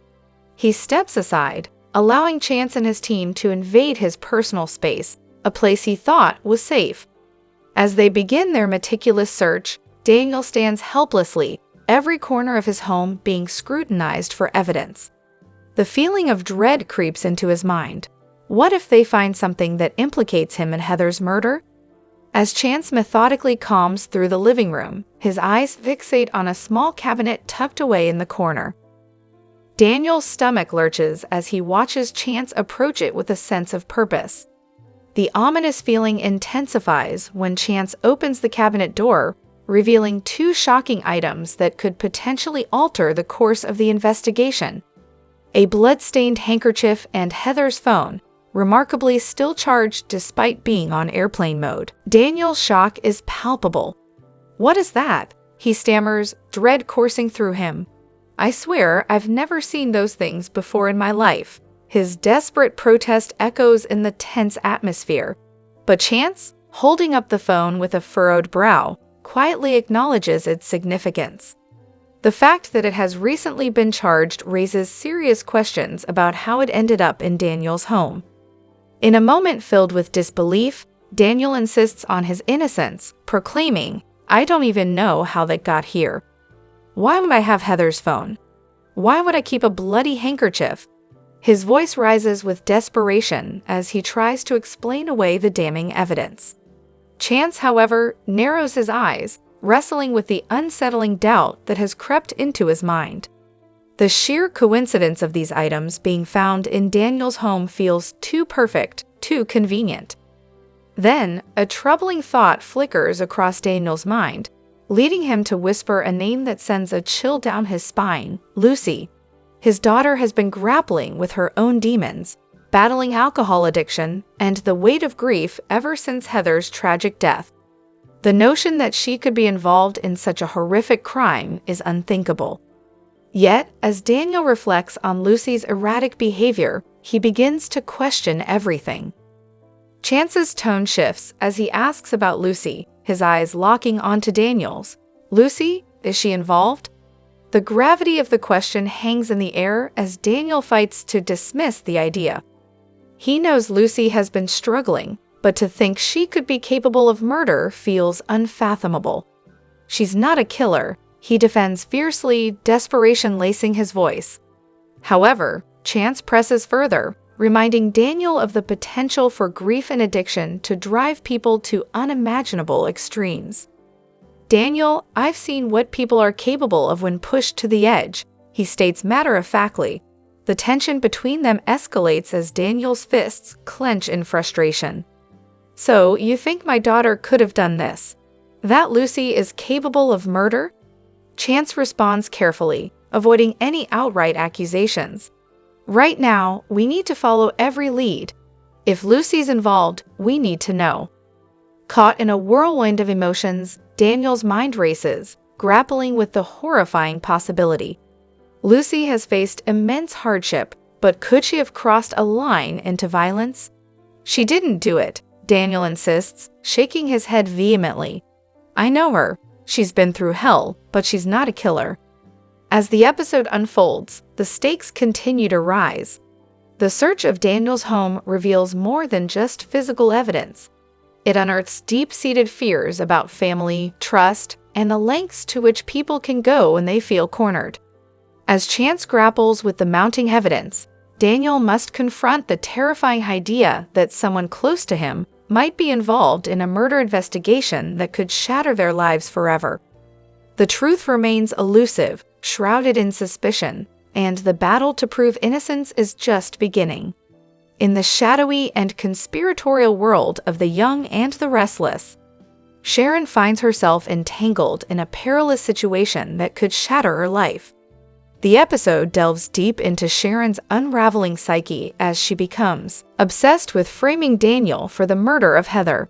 He steps aside, allowing Chance and his team to invade his personal space, a place he thought was safe. As they begin their meticulous search, Daniel stands helplessly, every corner of his home being scrutinized for evidence. The feeling of dread creeps into his mind. What if they find something that implicates him in Heather's murder? As Chance methodically combs through the living room, his eyes fixate on a small cabinet tucked away in the corner. Daniel's stomach lurches as he watches Chance approach it with a sense of purpose. The ominous feeling intensifies when Chance opens the cabinet door, revealing two shocking items that could potentially alter the course of the investigation: a blood-stained handkerchief and Heather's phone, remarkably still charged despite being on airplane mode. Daniel's shock is palpable. "What is that?" he stammers, dread coursing through him. "I swear I've never seen those things before in my life." His desperate protest echoes in the tense atmosphere. But Chance, holding up the phone with a furrowed brow, quietly acknowledges its significance. The fact that it has recently been charged raises serious questions about how it ended up in Daniel's home. In a moment filled with disbelief, Daniel insists on his innocence, proclaiming, "I don't even know how that got here. Why would I have Heather's phone? Why would I keep a bloody handkerchief?" His voice rises with desperation as he tries to explain away the damning evidence. Chance, however, narrows his eyes, wrestling with the unsettling doubt that has crept into his mind. The sheer coincidence of these items being found in Daniel's home feels too perfect, too convenient. Then, a troubling thought flickers across Daniel's mind, leading him to whisper a name that sends a chill down his spine: Lucy. His daughter has been grappling with her own demons, battling alcohol addiction and the weight of grief ever since Heather's tragic death. The notion that she could be involved in such a horrific crime is unthinkable. Yet, as Daniel reflects on Lucy's erratic behavior, he begins to question everything. Chance's tone shifts as he asks about Lucy, his eyes locking onto Daniel's. Lucy? Is she involved? The gravity of the question hangs in the air as Daniel fights to dismiss the idea. He knows Lucy has been struggling, but to think she could be capable of murder feels unfathomable. She's not a killer, he defends fiercely, desperation lacing his voice. However, Chance presses further, reminding Daniel of the potential for grief and addiction to drive people to unimaginable extremes. Daniel, I've seen what people are capable of when pushed to the edge, he states matter-of-factly. The tension between them escalates as Daniel's fists clench in frustration. So, you think my daughter could have done this? That Lucy is capable of murder? Chance responds carefully, avoiding any outright accusations. Right now, we need to follow every lead. If Lucy's involved, we need to know. Caught in a whirlwind of emotions, Daniel's mind races, grappling with the horrifying possibility. Lucy has faced immense hardship, but could she have crossed a line into violence? She didn't do it, Daniel insists, shaking his head vehemently. I know her. She's been through hell, but she's not a killer. As the episode unfolds, the stakes continue to rise. The search of Daniel's home reveals more than just physical evidence. It unearths deep-seated fears about family, trust, and the lengths to which people can go when they feel cornered. As Chance grapples with the mounting evidence, Daniel must confront the terrifying idea that someone close to him might be involved in a murder investigation that could shatter their lives forever. The truth remains elusive, shrouded in suspicion, and the battle to prove innocence is just beginning. In the shadowy and conspiratorial world of the young and the restless, Sharon finds herself entangled in a perilous situation that could shatter her life. The episode delves deep into Sharon's unraveling psyche as she becomes obsessed with framing Daniel for the murder of Heather.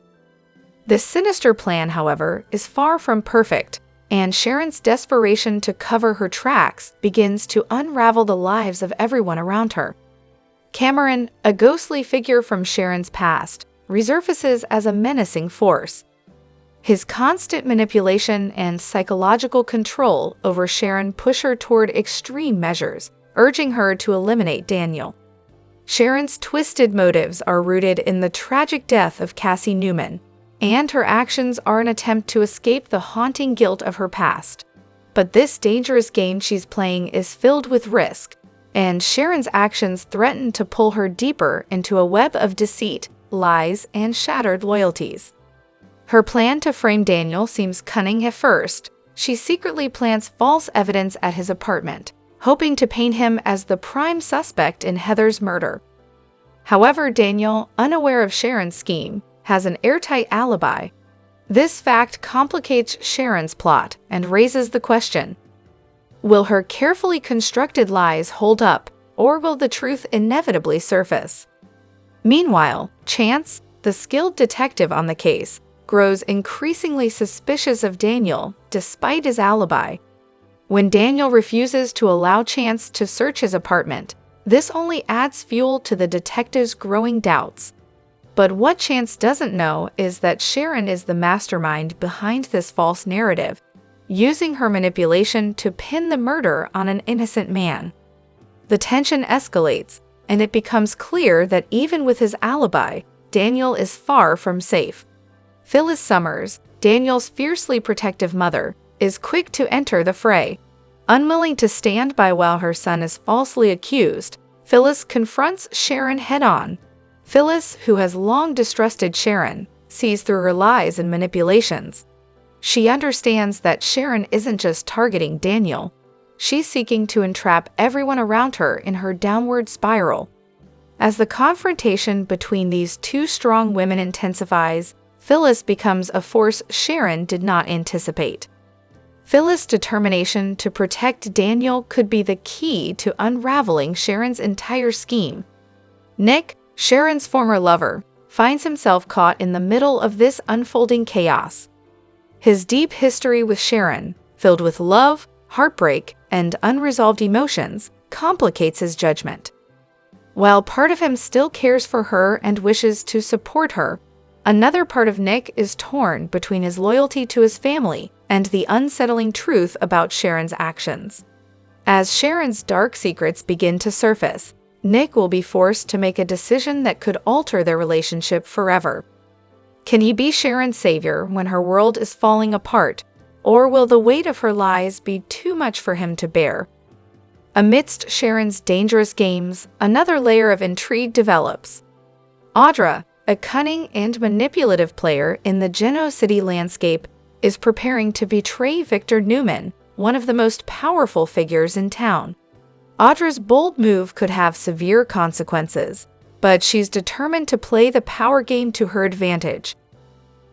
This sinister plan, however, is far from perfect, and Sharon's desperation to cover her tracks begins to unravel the lives of everyone around her. Cameron, a ghostly figure from Sharon's past, resurfaces as a menacing force. His constant manipulation and psychological control over Sharon push her toward extreme measures, urging her to eliminate Daniel. Sharon's twisted motives are rooted in the tragic death of Cassie Newman, and her actions are an attempt to escape the haunting guilt of her past. But this dangerous game she's playing is filled with risk, and Sharon's actions threaten to pull her deeper into a web of deceit, lies, and shattered loyalties. Her plan to frame Daniel seems cunning at first. She secretly plants false evidence at his apartment, hoping to paint him as the prime suspect in Heather's murder. However, Daniel, unaware of Sharon's scheme, has an airtight alibi. This fact complicates Sharon's plot and raises the question: will her carefully constructed lies hold up, or will the truth inevitably surface? Meanwhile, Chance, the skilled detective on the case, grows increasingly suspicious of Daniel despite his alibi. When Daniel refuses to allow Chance to search his apartment, this only adds fuel to the detective's growing doubts. But what Chance doesn't know is that Sharon is the mastermind behind this false narrative, using her manipulation to pin the murder on an innocent man. The tension escalates, and it becomes clear that even with his alibi, Daniel is far from safe. Phyllis Summers, Daniel's fiercely protective mother, is quick to enter the fray. Unwilling to stand by while her son is falsely accused, Phyllis confronts Sharon head-on. Phyllis, who has long distrusted Sharon, sees through her lies and manipulations. She understands that Sharon isn't just targeting Daniel. She's seeking to entrap everyone around her in her downward spiral. As the confrontation between these two strong women intensifies, Phyllis becomes a force Sharon did not anticipate. Phyllis' determination to protect Daniel could be the key to unraveling Sharon's entire scheme. Nick, Sharon's former lover, finds himself caught in the middle of this unfolding chaos. His deep history with Sharon, filled with love, heartbreak, and unresolved emotions, complicates his judgment. While part of him still cares for her and wishes to support her, another part of Nick is torn between his loyalty to his family and the unsettling truth about Sharon's actions. As Sharon's dark secrets begin to surface, Nick will be forced to make a decision that could alter their relationship forever. Can he be Sharon's savior when her world is falling apart, or will the weight of her lies be too much for him to bear? Amidst Sharon's dangerous games, another layer of intrigue develops. Audra, a cunning and manipulative player in the Genoa city landscape, is preparing to betray Victor Newman, one of the most powerful figures in town. Audra's bold move could have severe consequences, but she's determined to play the power game to her advantage.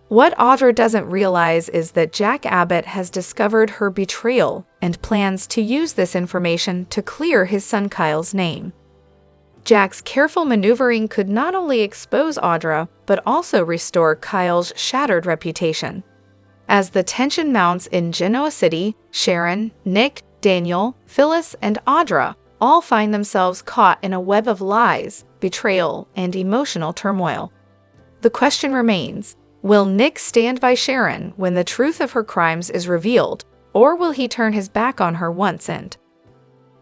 What Audra doesn't realize is that Jack Abbott has discovered her betrayal and plans to use this information to clear his son Kyle's name. Jack's careful maneuvering could not only expose Audra, but also restore Kyle's shattered reputation. As the tension mounts in Genoa City, Sharon, Nick, Daniel, Phyllis, and Audra all find themselves caught in a web of lies, betrayal, and emotional turmoil. The question remains, will Nick stand by Sharon when the truth of her crimes is revealed, or will he turn his back on her once and?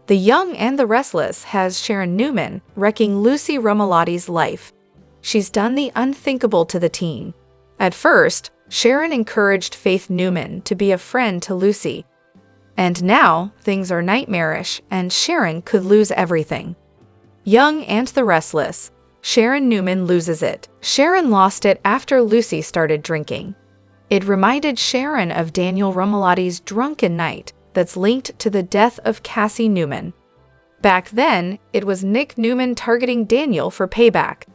The Young and the Restless has Sharon Newman wrecking Lucy Romolotti's life. She's done the unthinkable to the teen. At first, Sharon encouraged Faith Newman to be a friend to Lucy. And now, things are nightmarish and Sharon could lose everything. Young and the Restless, Sharon Newman loses it. Sharon lost it after Lucy started drinking. It reminded Sharon of Daniel Romolotti's drunken night that's linked to the death of Cassie Newman. Back then, it was Nick Newman targeting Daniel for payback.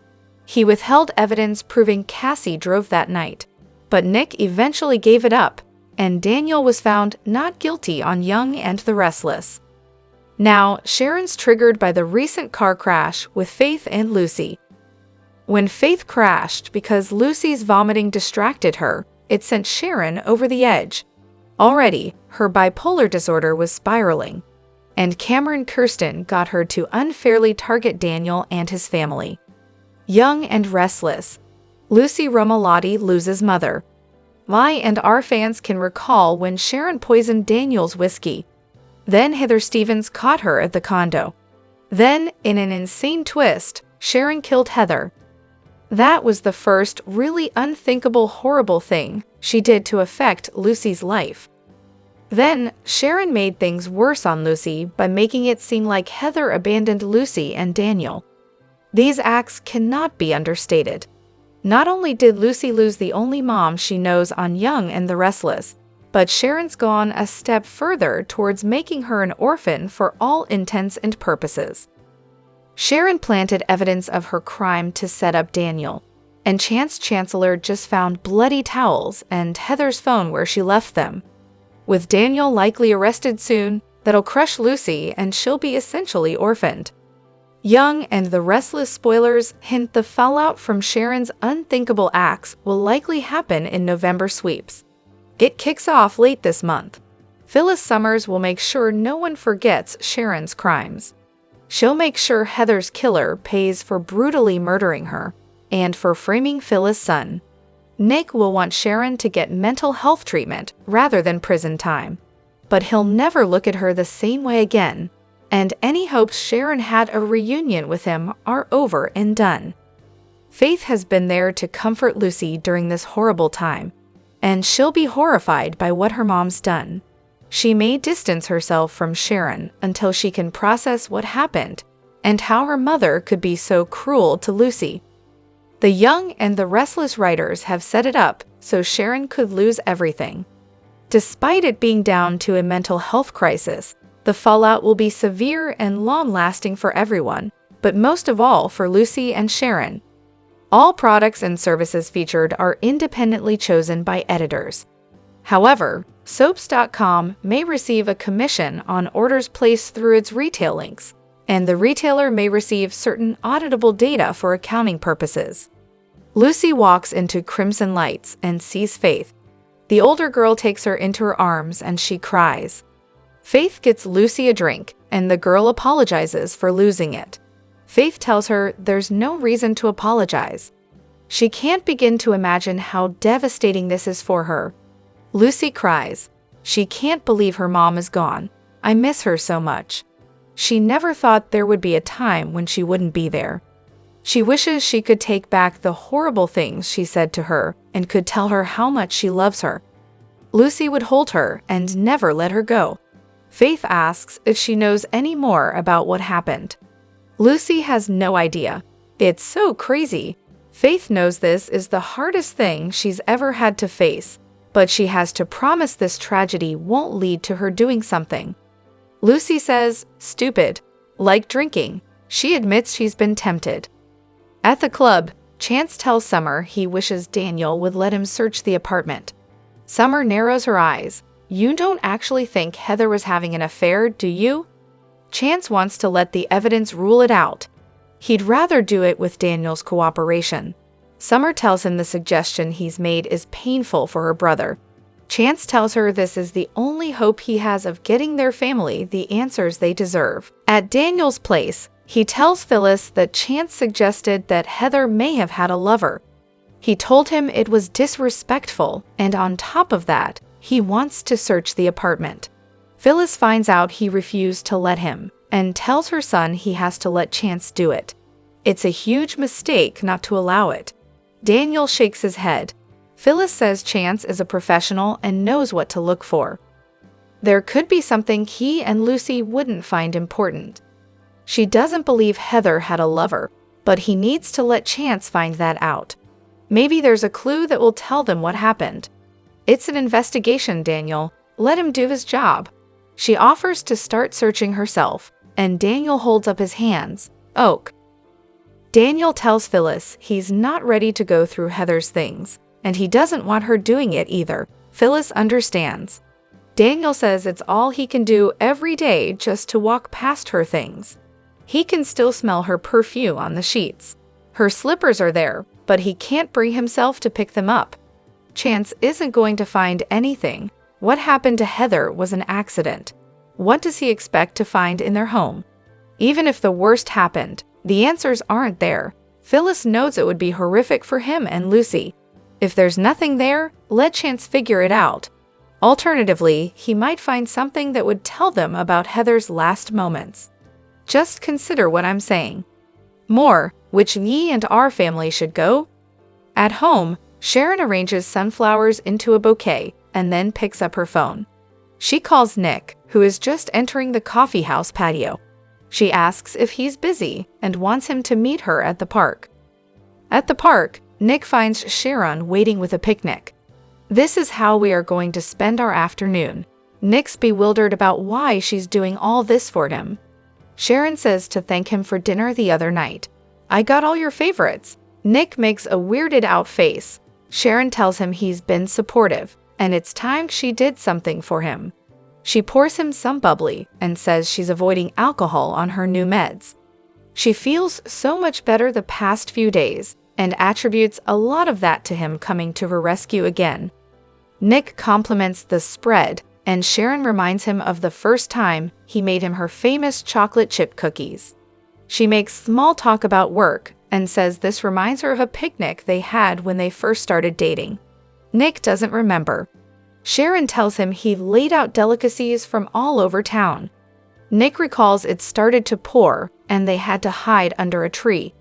He withheld evidence proving Cassie drove that night. But Nick eventually gave it up, and Daniel was found not guilty on Young and the Restless. Now, Sharon's triggered by the recent car crash with Faith and Lucy. When Faith crashed because Lucy's vomiting distracted her, it sent Sharon over the edge. Already, her bipolar disorder was spiraling, and Cameron Kirsten got her to unfairly target Daniel and his family. Young and Restless, Lucy Romolotti loses mother. I and our fans can recall when Sharon poisoned Daniel's whiskey. Then Heather Stevens caught her at the condo. Then, in an insane twist, Sharon killed Heather. That was the first really unthinkable, horrible thing she did to affect Lucy's life. Then, Sharon made things worse on Lucy by making it seem like Heather abandoned Lucy and Daniel. These acts cannot be understated. Not only did Lucy lose the only mom she knows on Young and the Restless, but Sharon's gone a step further towards making her an orphan for all intents and purposes. Sharon planted evidence of her crime to set up Daniel, and Chance Chancellor just found bloody towels and Heather's phone where she left them. With Daniel likely arrested soon, that'll crush Lucy and she'll be essentially orphaned. Young and the Restless spoilers hint the fallout from Sharon's unthinkable acts will likely happen in November sweeps. It kicks off late this month. Phyllis Summers will make sure no one forgets Sharon's crimes. She'll make sure Heather's killer pays for brutally murdering her and for framing Phyllis' son. Nick will want Sharon to get mental health treatment rather than prison time. But he'll never look at her the same way again, and any hopes Sharon had a reunion with him are over and done. Faith has been there to comfort Lucy during this horrible time, and she'll be horrified by what her mom's done. She may distance herself from Sharon until she can process what happened and how her mother could be so cruel to Lucy. The Young and the Restless writers have set it up so Sharon could lose everything. Despite it being down to a mental health crisis, the fallout will be severe and long-lasting for everyone, but most of all for Lucy and Sharon. All products and services featured are independently chosen by editors. However, Soaps.com may receive a commission on orders placed through its retail links, and the retailer may receive certain auditable data for accounting purposes. Lucy walks into Crimson Lights and sees Faith. The older girl takes her into her arms and she cries. Faith gets Lucy a drink, and the girl apologizes for losing it. Faith tells her there's no reason to apologize. She can't begin to imagine how devastating this is for her. Lucy cries. She can't believe her mom is gone. I miss her so much. She never thought there would be a time when she wouldn't be there. She wishes she could take back the horrible things she said to her and could tell her how much she loves her. Lucy would hold her and never let her go. Faith asks if she knows any more about what happened. Lucy has no idea. It's so crazy. Faith knows this is the hardest thing she's ever had to face, but she has to promise this tragedy won't lead to her doing something. Lucy says, stupid, like drinking. She admits she's been tempted. At the club, Chance tells Summer he wishes Daniel would let him search the apartment. Summer narrows her eyes. You don't actually think Heather was having an affair, do you? Chance wants to let the evidence rule it out. He'd rather do it with Daniel's cooperation. Summer tells him the suggestion he's made is painful for her brother. Chance tells her this is the only hope he has of getting their family the answers they deserve. At Daniel's place, he tells Phyllis that Chance suggested that Heather may have had a lover. He told him it was disrespectful, and on top of that, he wants to search the apartment. Phyllis finds out he refused to let him, and tells her son he has to let Chance do it. It's a huge mistake not to allow it. Daniel shakes his head. Phyllis says Chance is a professional and knows what to look for. There could be something he and Lucy wouldn't find important. She doesn't believe Heather had a lover, but he needs to let Chance find that out. Maybe there's a clue that will tell them what happened. It's an investigation, Daniel. Let him do his job. She offers to start searching herself, and Daniel holds up his hands. Oak. Daniel tells Phyllis he's not ready to go through Heather's things, and he doesn't want her doing it either. Phyllis understands. Daniel says it's all he can do every day just to walk past her things. He can still smell her perfume on the sheets. Her slippers are there, but he can't bring himself to pick them up. Chance isn't going to find anything. What happened to Heather was an accident. What does he expect to find in their home? Even if the worst happened, the answers aren't there. Phyllis knows it would be horrific for him and Lucy. If there's nothing there, let Chance figure it out. Alternatively, he might find something that would tell them about Heather's last moments. Just consider what I'm saying. More, which ye and our family should go? At home, Sharon arranges sunflowers into a bouquet and then picks up her phone. She calls Nick, who is just entering the coffee house patio. She asks if he's busy and wants him to meet her at the park. At the park, Nick finds Sharon waiting with a picnic. This is how we are going to spend our afternoon. Nick's bewildered about why she's doing all this for him. Sharon says to thank him for dinner the other night. I got all your favorites. Nick makes a weirded out face. Sharon tells him he's been supportive, and it's time she did something for him. She pours him some bubbly and says she's avoiding alcohol on her new meds. She feels so much better the past few days and attributes a lot of that to him coming to her rescue again. Nick compliments the spread, and Sharon reminds him of the first time he made him her famous chocolate chip cookies. She makes small talk about work and says this reminds her of a picnic they had when they first started dating. Nick doesn't remember. Sharon tells him he laid out delicacies from all over town. Nick recalls it started to pour and they had to hide under a tree.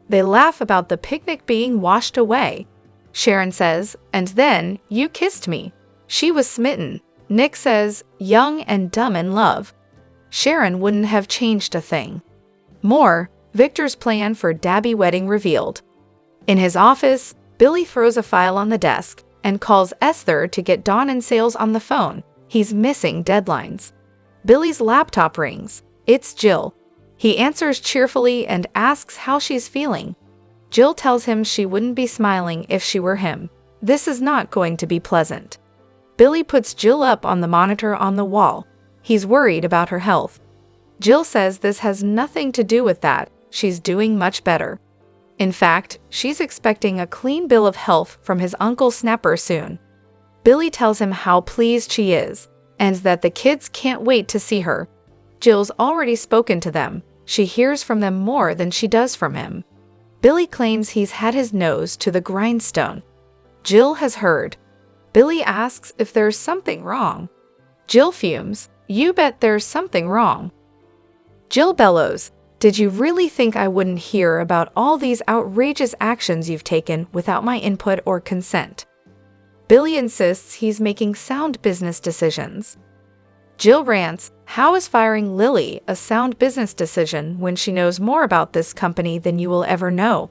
They laugh about the picnic being washed away. Sharon says, and then you kissed me. She was smitten. Nick says, young and dumb in love. Sharon wouldn't have changed a thing. More, Victor's plan for Dabby wedding revealed. In his office, Billy throws a file on the desk and calls Esther to get Dawn and Sales on the phone. He's missing deadlines. Billy's laptop rings. It's Jill. He answers cheerfully and asks how she's feeling. Jill tells him she wouldn't be smiling if she were him. This is not going to be pleasant. Billy puts Jill up on the monitor on the wall. He's worried about her health. Jill says this has nothing to do with that. She's doing much better. In fact, she's expecting a clean bill of health from his Uncle Snapper soon. Billy tells him how pleased she is, and that the kids can't wait to see her. Jill's already spoken to them. She hears from them more than she does from him. Billy claims he's had his nose to the grindstone. Jill has heard. Billy asks if there's something wrong. Jill fumes. You bet there's something wrong. Jill bellows, did you really think I wouldn't hear about all these outrageous actions you've taken without my input or consent? Billy insists he's making sound business decisions. Jill rants, how is firing Lily a sound business decision when she knows more about this company than you will ever know?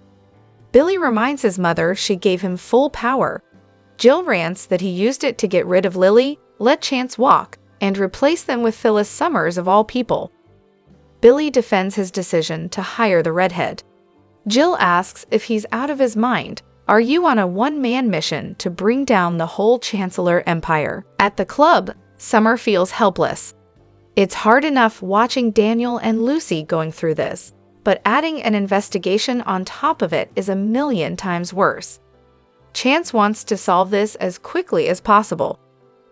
Billy reminds his mother she gave him full power. Jill rants that he used it to get rid of Lily, let Chance walk, and replace them with Phyllis Summers of all people. Billy defends his decision to hire the redhead. Jill asks if he's out of his mind. Are you on a one-man mission to bring down the whole Chancellor Empire? At the club, Summer feels helpless. It's hard enough watching Daniel and Lucy going through this, but adding an investigation on top of it is a million times worse. Chance wants to solve this as quickly as possible.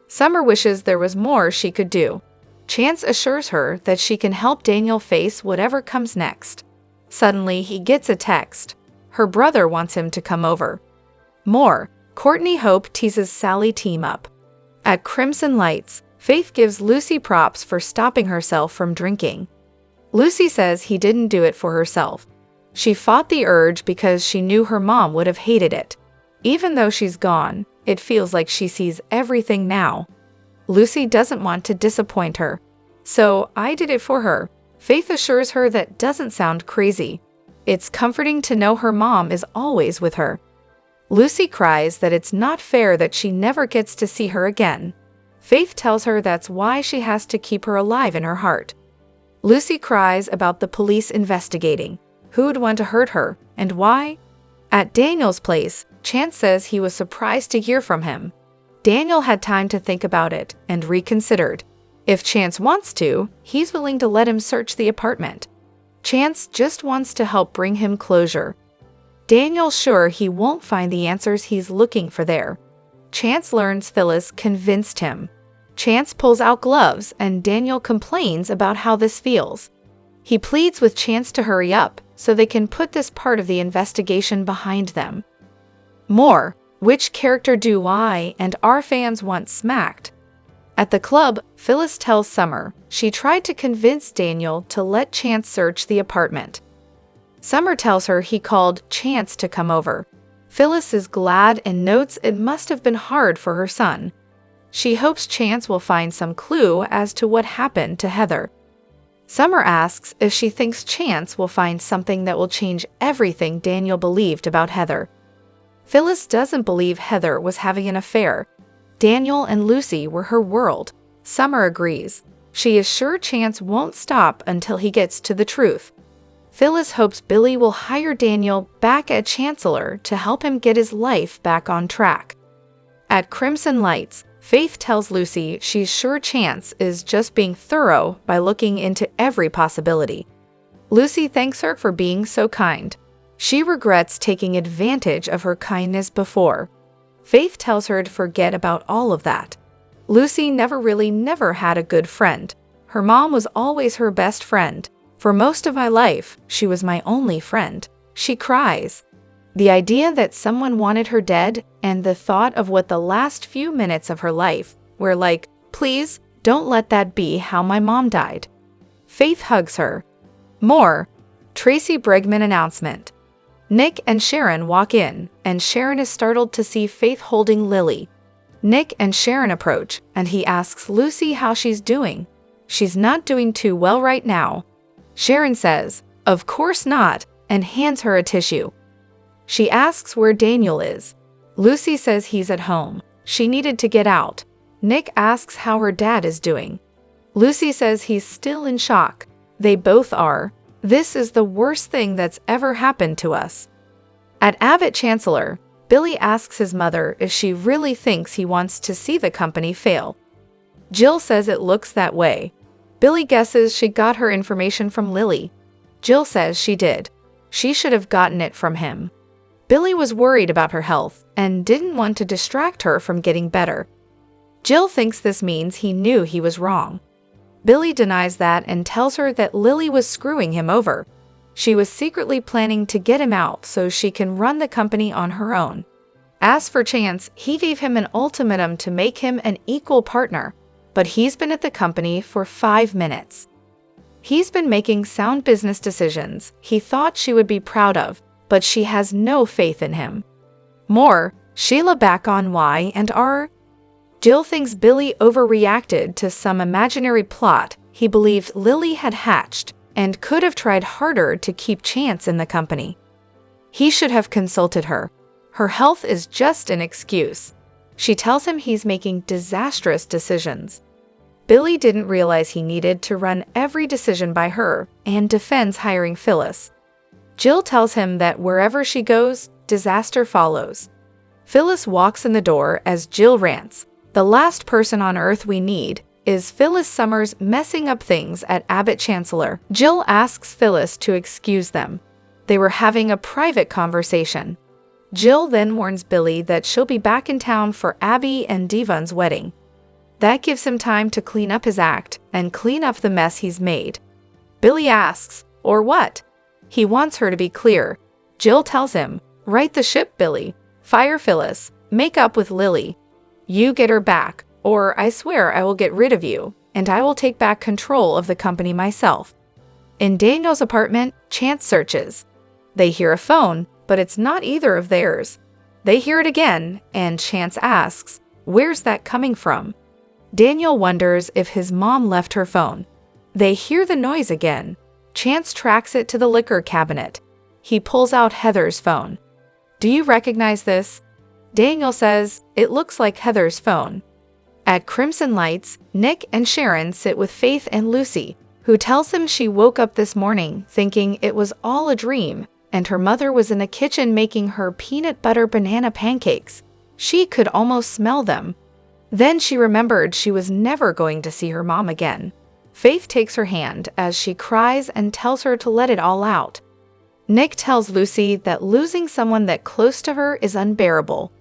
Summer wishes there was more she could do. Chance assures her that she can help Daniel face whatever comes next. Suddenly, he gets a text. Her brother wants him to come over. More, Courtney Hope teases Sally team up. At Crimson Lights, Faith gives Lucy props for stopping herself from drinking. Lucy says he didn't do it for herself. She fought the urge because she knew her mom would have hated it. Even though she's gone, it feels like she sees everything now. Lucy doesn't want to disappoint her. So, I did it for her. Faith assures her that doesn't sound crazy. It's comforting to know her mom is always with her. Lucy cries that it's not fair that she never gets to see her again. Faith tells her that's why she has to keep her alive in her heart. Lucy cries about the police investigating. Who'd want to hurt her, and why? At Daniel's place, Chance says he was surprised to hear from him. Daniel had time to think about it and reconsidered. If Chance wants to, he's willing to let him search the apartment. Chance just wants to help bring him closure. Daniel's sure he won't find the answers he's looking for there. Chance learns Phyllis convinced him. Chance pulls out gloves and Daniel complains about how this feels. He pleads with Chance to hurry up so they can put this part of the investigation behind them. More, which character do I and our fans want smacked? At the club, Phyllis tells Summer she tried to convince Daniel to let Chance search the apartment. Summer tells her he called Chance to come over. Phyllis is glad and notes it must have been hard for her son. She hopes Chance will find some clue as to what happened to Heather. Summer asks if she thinks Chance will find something that will change everything Daniel believed about Heather. Phyllis doesn't believe Heather was having an affair. Daniel and Lucy were her world. Summer agrees. She is sure Chance won't stop until he gets to the truth. Phyllis hopes Billy will hire Daniel back at Chancellor to help him get his life back on track. At Crimson Lights, Faith tells Lucy she's sure Chance is just being thorough by looking into every possibility. Lucy thanks her for being so kind. She regrets taking advantage of her kindness before. Faith tells her to forget about all of that. Lucy never had a good friend. Her mom was always her best friend. For most of my life, she was my only friend. She cries. The idea that someone wanted her dead and the thought of what the last few minutes of her life were like, please, don't let that be how my mom died. Faith hugs her. More, Tracy Bregman announcement. Nick and Sharon walk in, and Sharon is startled to see Faith holding Lily. Nick and Sharon approach, and he asks Lucy how she's doing. She's not doing too well right now. Sharon says, "Of course not," and hands her a tissue. She asks where Daniel is. Lucy says he's at home. She needed to get out. Nick asks how her dad is doing. Lucy says he's still in shock. They both are. "This is the worst thing that's ever happened to us." At Abbott Chancellor, Billy asks his mother if she really thinks he wants to see the company fail. Jill says it looks that way. Billy guesses she got her information from Lily. Jill says she did. She should have gotten it from him. Billy was worried about her health and didn't want to distract her from getting better. Jill thinks this means he knew he was wrong. Billy denies that and tells her that Lily was screwing him over. She was secretly planning to get him out so she can run the company on her own. As for Chance, he gave him an ultimatum to make him an equal partner, but he's been at the company for 5 minutes. He's been making sound business decisions he thought she would be proud of, but she has no faith in him. More, Sheila back on Y&R. Jill thinks Billy overreacted to some imaginary plot he believed Lily had hatched and could have tried harder to keep Chance in the company. He should have consulted her. Her health is just an excuse. She tells him he's making disastrous decisions. Billy didn't realize he needed to run every decision by her and defends hiring Phyllis. Jill tells him that wherever she goes, disaster follows. Phyllis walks in the door as Jill rants, "The last person on earth we need is Phyllis Summers messing up things at Abbott Chancellor." Jill asks Phyllis to excuse them. They were having a private conversation. Jill then warns Billy that she'll be back in town for Abby and Devon's wedding. That gives him time to clean up his act and clean up the mess he's made. Billy asks, "Or what?" He wants her to be clear. Jill tells him, "Right the ship, Billy. Fire Phyllis. Make up with Lily. You get her back, or I swear I will get rid of you, and I will take back control of the company myself." In Daniel's apartment, Chance searches. They hear a phone, but it's not either of theirs. They hear it again, and Chance asks, "Where's that coming from?" Daniel wonders if his mom left her phone. They hear the noise again. Chance tracks it to the liquor cabinet. He pulls out Heather's phone. "Do you recognize this?" Daniel says, "It looks like Heather's phone." At Crimson Lights, Nick and Sharon sit with Faith and Lucy, who tells them she woke up this morning thinking it was all a dream, and her mother was in the kitchen making her peanut butter banana pancakes. She could almost smell them. Then she remembered she was never going to see her mom again. Faith takes her hand as she cries and tells her to let it all out. Nick tells Lucy that losing someone that close to her is unbearable.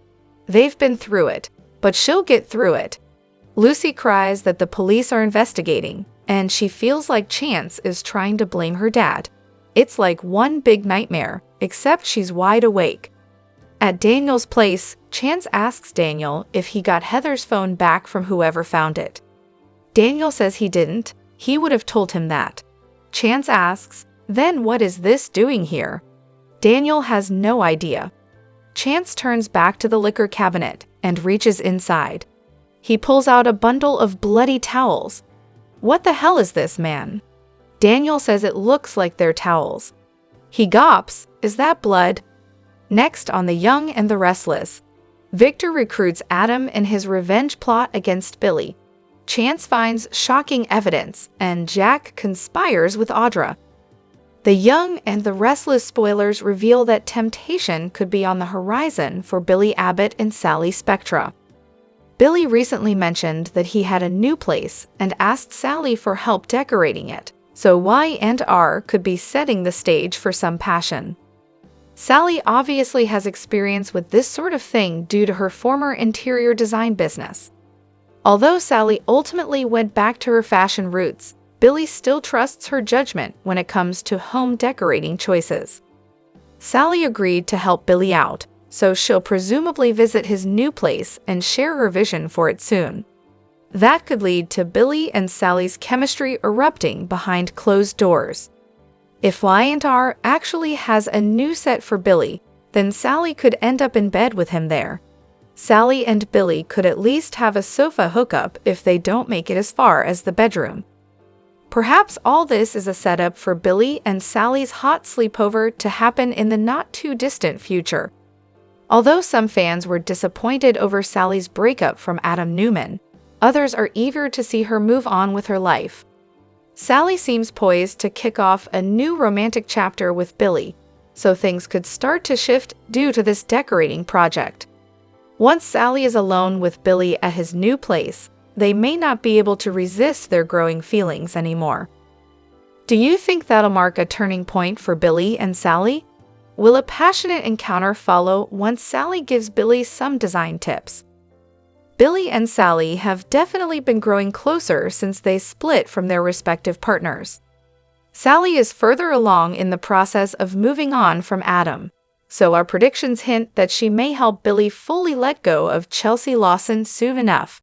They've been through it, but she'll get through it. Lucy cries that the police are investigating, and she feels like Chance is trying to blame her dad. It's like one big nightmare, except she's wide awake. At Daniel's place, Chance asks Daniel if he got Heather's phone back from whoever found it. Daniel says he didn't. He would have told him that. Chance asks, "Then what is this doing here?" Daniel has no idea. Chance turns back to the liquor cabinet and reaches inside. He pulls out a bundle of bloody towels. "What the hell is this, man?" Daniel says it looks like they're towels. He gawps, "Is that blood?" Next on The Young and the Restless, Victor recruits Adam in his revenge plot against Billy. Chance finds shocking evidence, and Jack conspires with Audra. The Young and the Restless spoilers reveal that temptation could be on the horizon for Billy Abbott and Sally Spectra. Billy recently mentioned that he had a new place and asked Sally for help decorating it, so Y&R could be setting the stage for some passion. Sally obviously has experience with this sort of thing due to her former interior design business. Although Sally ultimately went back to her fashion roots, Billy still trusts her judgment when it comes to home decorating choices. Sally agreed to help Billy out, so she'll presumably visit his new place and share her vision for it soon. That could lead to Billy and Sally's chemistry erupting behind closed doors. If Y&R actually has a new set for Billy, then Sally could end up in bed with him there. Sally and Billy could at least have a sofa hookup if they don't make it as far as the bedroom. Perhaps all this is a setup for Billy and Sally's hot sleepover to happen in the not-too-distant future. Although some fans were disappointed over Sally's breakup from Adam Newman, others are eager to see her move on with her life. Sally seems poised to kick off a new romantic chapter with Billy, so things could start to shift due to this decorating project. Once Sally is alone with Billy at his new place, they may not be able to resist their growing feelings anymore. Do you think that'll mark a turning point for Billy and Sally? Will a passionate encounter follow once Sally gives Billy some design tips? Billy and Sally have definitely been growing closer since they split from their respective partners. Sally is further along in the process of moving on from Adam, so our predictions hint that she may help Billy fully let go of Chelsea Lawson soon enough.